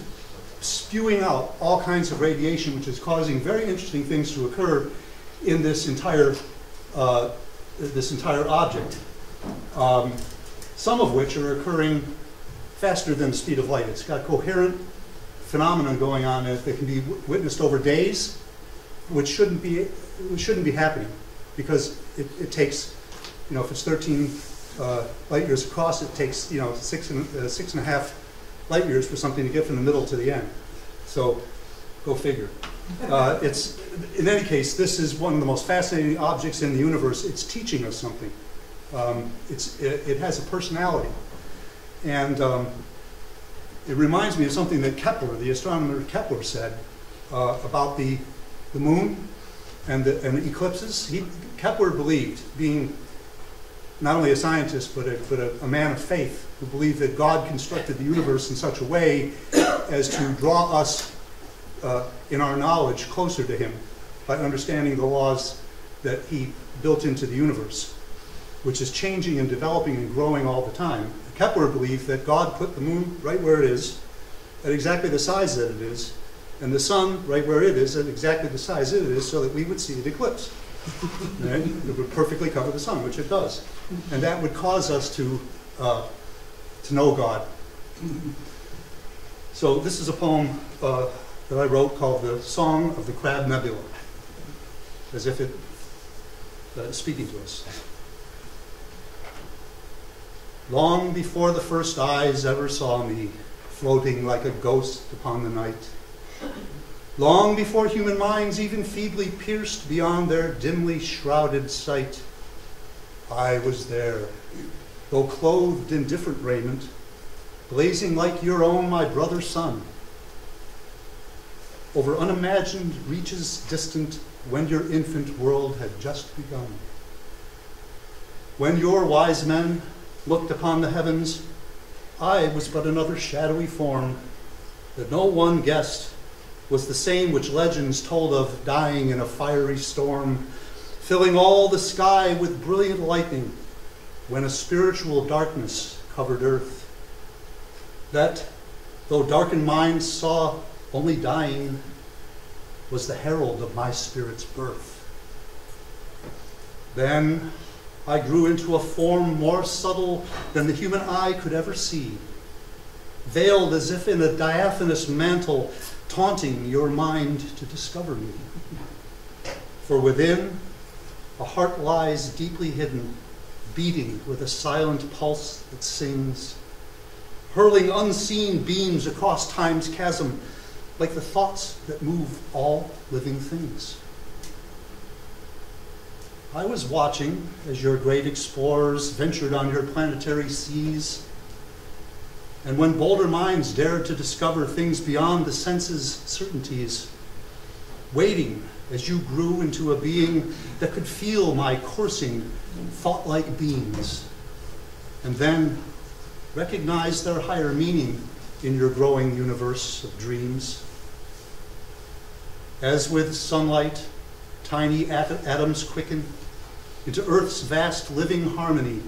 spewing out all kinds of radiation, which is causing very interesting things to occur in this entire object. Some of which are occurring faster than the speed of light. It's got coherent phenomenon going on that can be witnessed over days, which shouldn't be happening, because it takes, if it's 13 light years across, it takes 6.5 light years for something to get from the middle to the end. So, go figure. It's, in any case, this is one of the most fascinating objects in the universe. It's teaching us something. It has a personality. And it reminds me of something that Kepler, the astronomer Kepler, said about the moon and the eclipses. Kepler believed, being not only a scientist but a man of faith, who believed that God constructed the universe in such a way as to draw us in our knowledge closer to him by understanding the laws that he built into the universe, which is changing and developing and growing all the time. Kepler believed that God put the moon right where it is, at exactly the size that it is, and the sun right where it is, at exactly the size it is, so that we would see it eclipse. Right? It would perfectly cover the sun, which it does. And that would cause us to know God. So this is a poem that I wrote called The Song of the Crab Nebula, as if it is speaking to us. Long before the first eyes ever saw me, floating like a ghost upon the night, long before human minds even feebly pierced beyond their dimly shrouded sight, I was there, though clothed in different raiment, blazing like your own, my brother sun, over unimagined reaches distant, when your infant world had just begun. When your wise men looked upon the heavens, I was but another shadowy form that no one guessed was the same which legends told of dying in a fiery storm, filling all the sky with brilliant lightning when a spiritual darkness covered earth. That, though darkened minds saw only dying, was the herald of my spirit's birth. Then I grew into a form more subtle than the human eye could ever see, veiled as if in a diaphanous mantle, taunting your mind to discover me. For within, a heart lies deeply hidden, beating with a silent pulse that sings, hurling unseen beams across time's chasm, like the thoughts that move all living things. I was watching as your great explorers ventured on your planetary seas, and when bolder minds dared to discover things beyond the senses' certainties, waiting as you grew into a being that could feel my coursing, thought-like beams, and then recognize their higher meaning in your growing universe of dreams. As with sunlight, tiny atoms quicken into Earth's vast living harmony,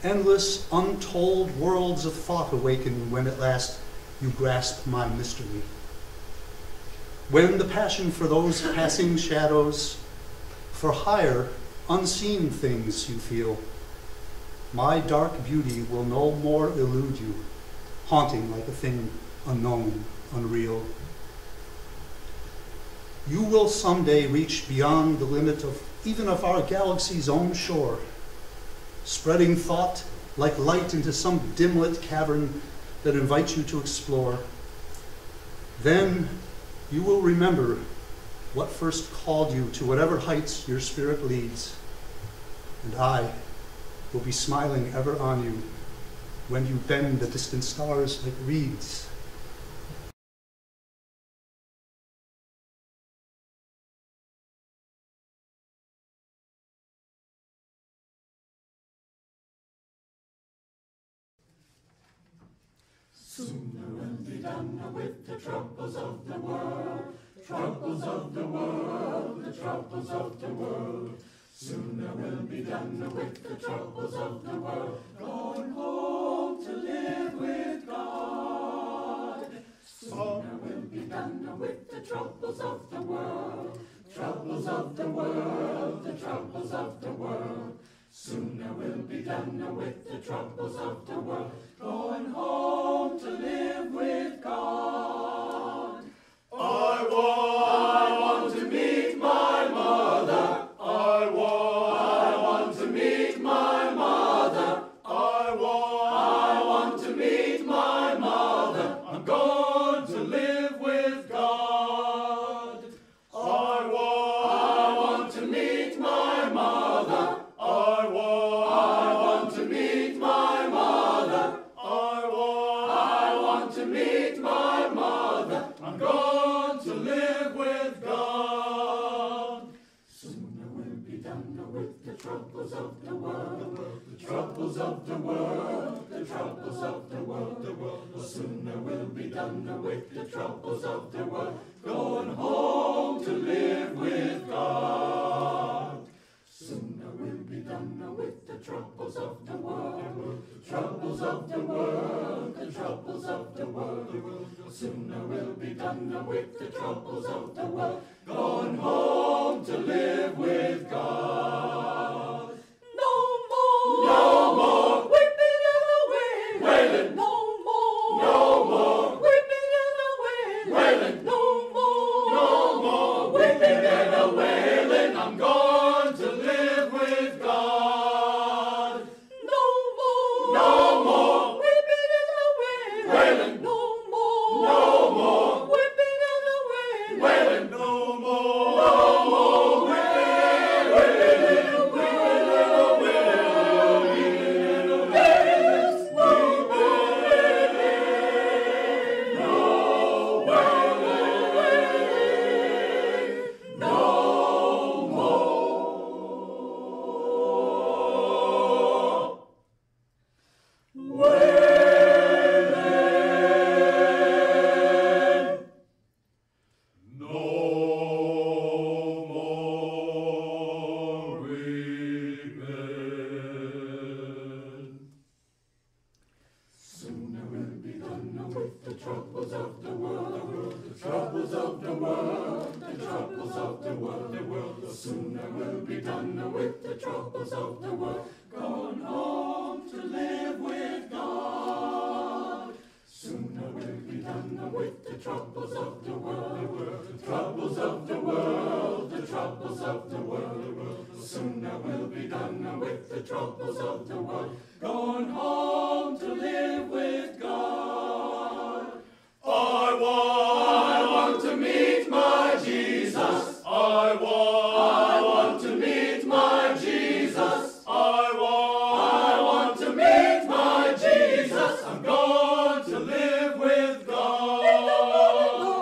endless, untold worlds of thought awaken when at last you grasp my mystery. When the passion for those passing shadows, for higher, unseen things you feel, my dark beauty will no more elude you, haunting like a thing unknown, unreal. You will someday reach beyond the limit of even of our galaxy's own shore, spreading thought like light into some dim-lit cavern that invites you to explore. Then you will remember what first called you to whatever heights your spirit leads, and I will be smiling ever on you when you bend the distant stars like reeds. Sooner we'll be done with the troubles of the world, troubles of the world, the troubles of the world. Sooner we'll be done with the troubles of the world, going home to live with God. Sooner we'll be done with the troubles of the world, troubles of the world, the troubles of the world. Sooner we'll be done with the troubles of the world, going home to live with God. I want to meet my mother. I want to meet my mother. I want to meet my mother. I'm going to live with God. I want to meet my mother. I want to meet my mother. I want to meet my mother. I'm going to live with God. Sooner we'll be done with the troubles of the world, the troubles of the world, the troubles of the world. Sooner we'll be done with the troubles of the world, going home to live with God. Sooner we'll be done with the troubles of the world, the troubles of the world, the troubles of the world. Sooner we'll be done with the troubles of the world, going home to live with God. No more weeping and wailing. No more weeping. soon I will be done with the troubles of the world. Gone home to live with God. Soon I will be done with the troubles of the world. The troubles of the world, the troubles of the world. Soon I will be done with the troubles of the world. Gone home to live with God. I want to meet my Jesus. I want to meet my Jesus. I want to meet my Jesus. I'm going to live with God.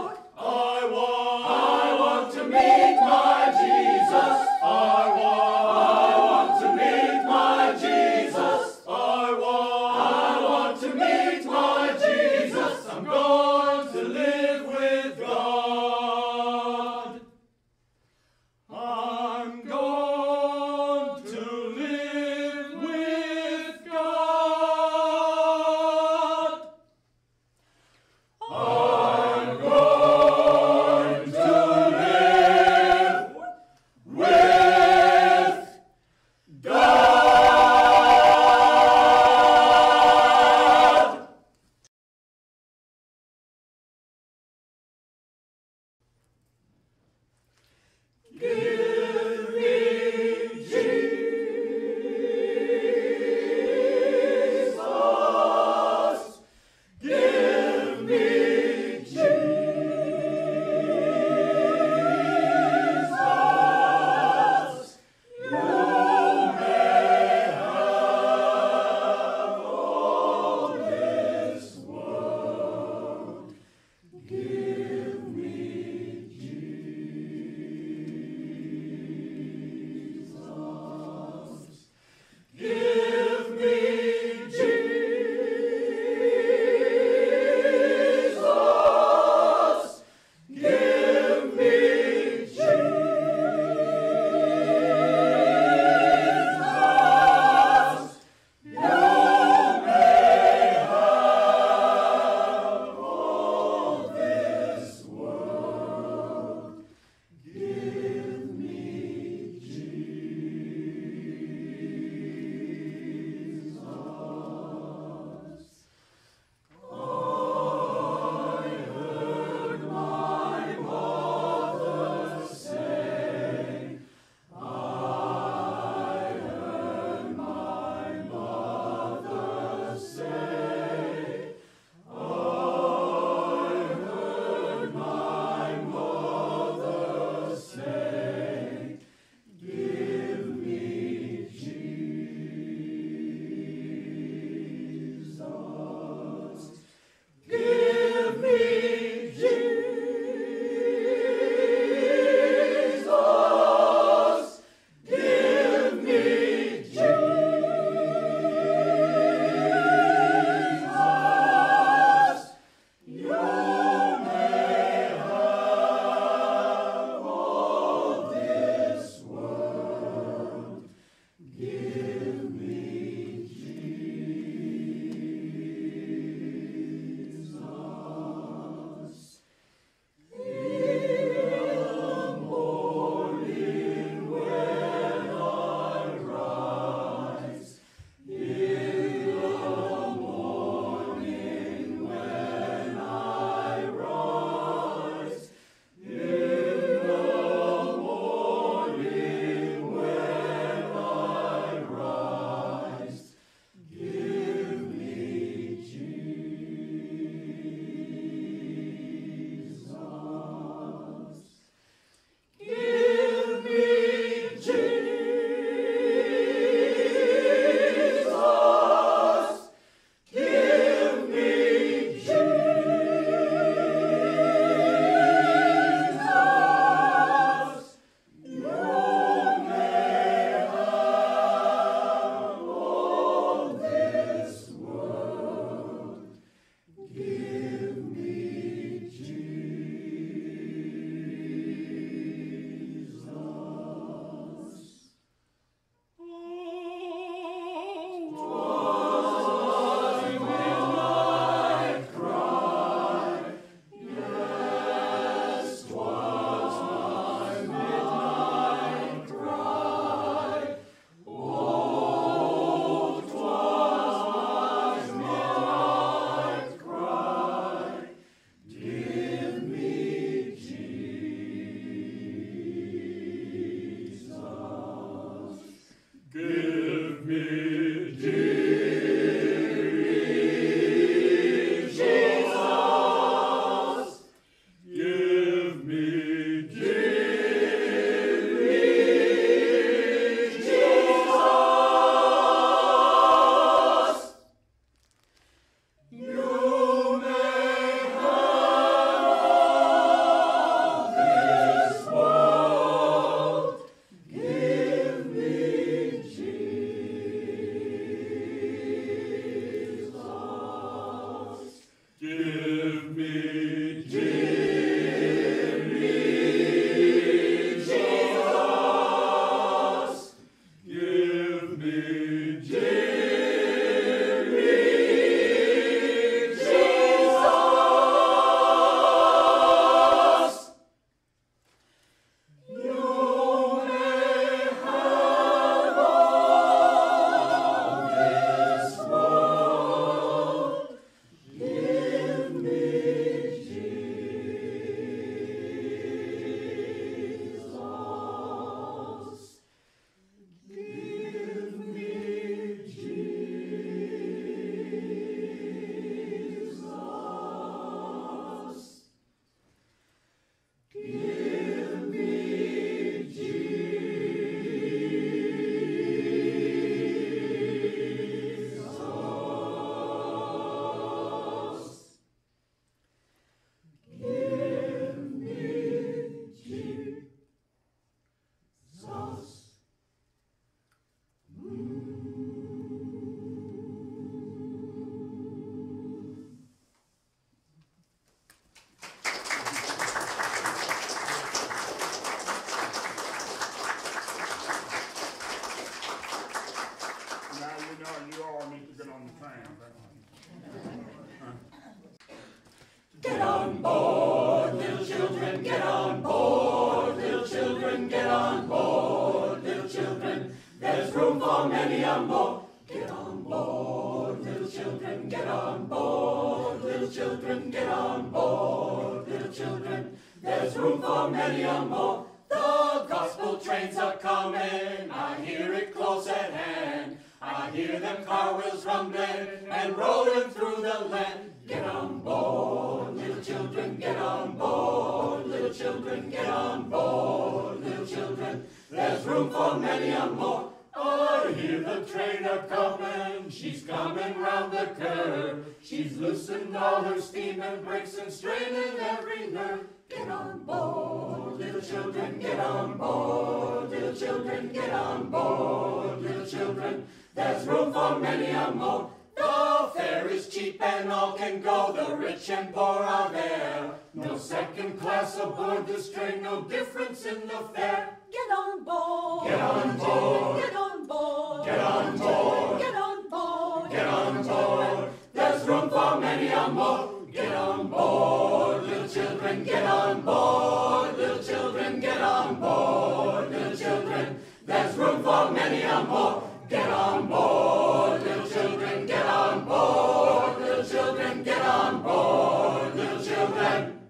on board. Get on board, little children, get on board. Little children, get on board. Little children, there's room for many a more. The gospel trains are coming, I hear it close at hand. I hear them car wheels rumbling and rolling through the land. Get on board, little children, get on board. Little children, get on board. Little children, there's room for many a more. I hear the train a-coming, she's coming round the curve. She's loosened all her steam and brakes and straining every nerve. Get on board, little children, get on board. Little children, get on board. Little children, there's room for many a more. The fare is cheap and all can go, the rich and poor are there. No second class aboard this train, no difference in the fare. Get on board. Get on board. Get on board. Get on board. Get on board. Get on board. There's room for many a more. Get on board, little children, get on board. Little children, get on board. Little children, there's room for many a more. Get on board, little children, get on board. Little children, get on board. Little children,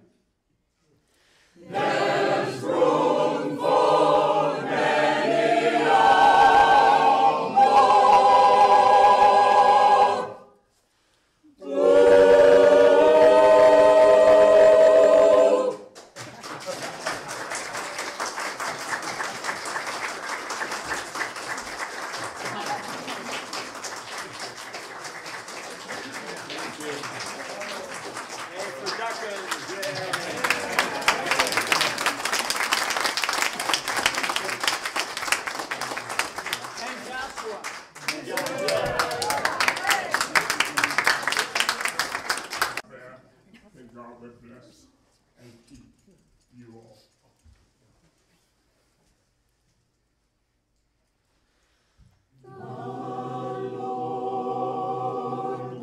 there's room for many a more. May God will bless and keep you all.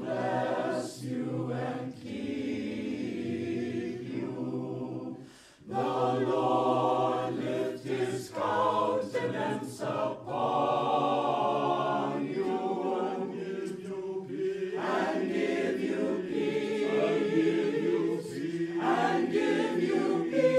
Bless you and keep you. The Lord lift his countenance upon you and give you peace. And give you peace. And give you peace.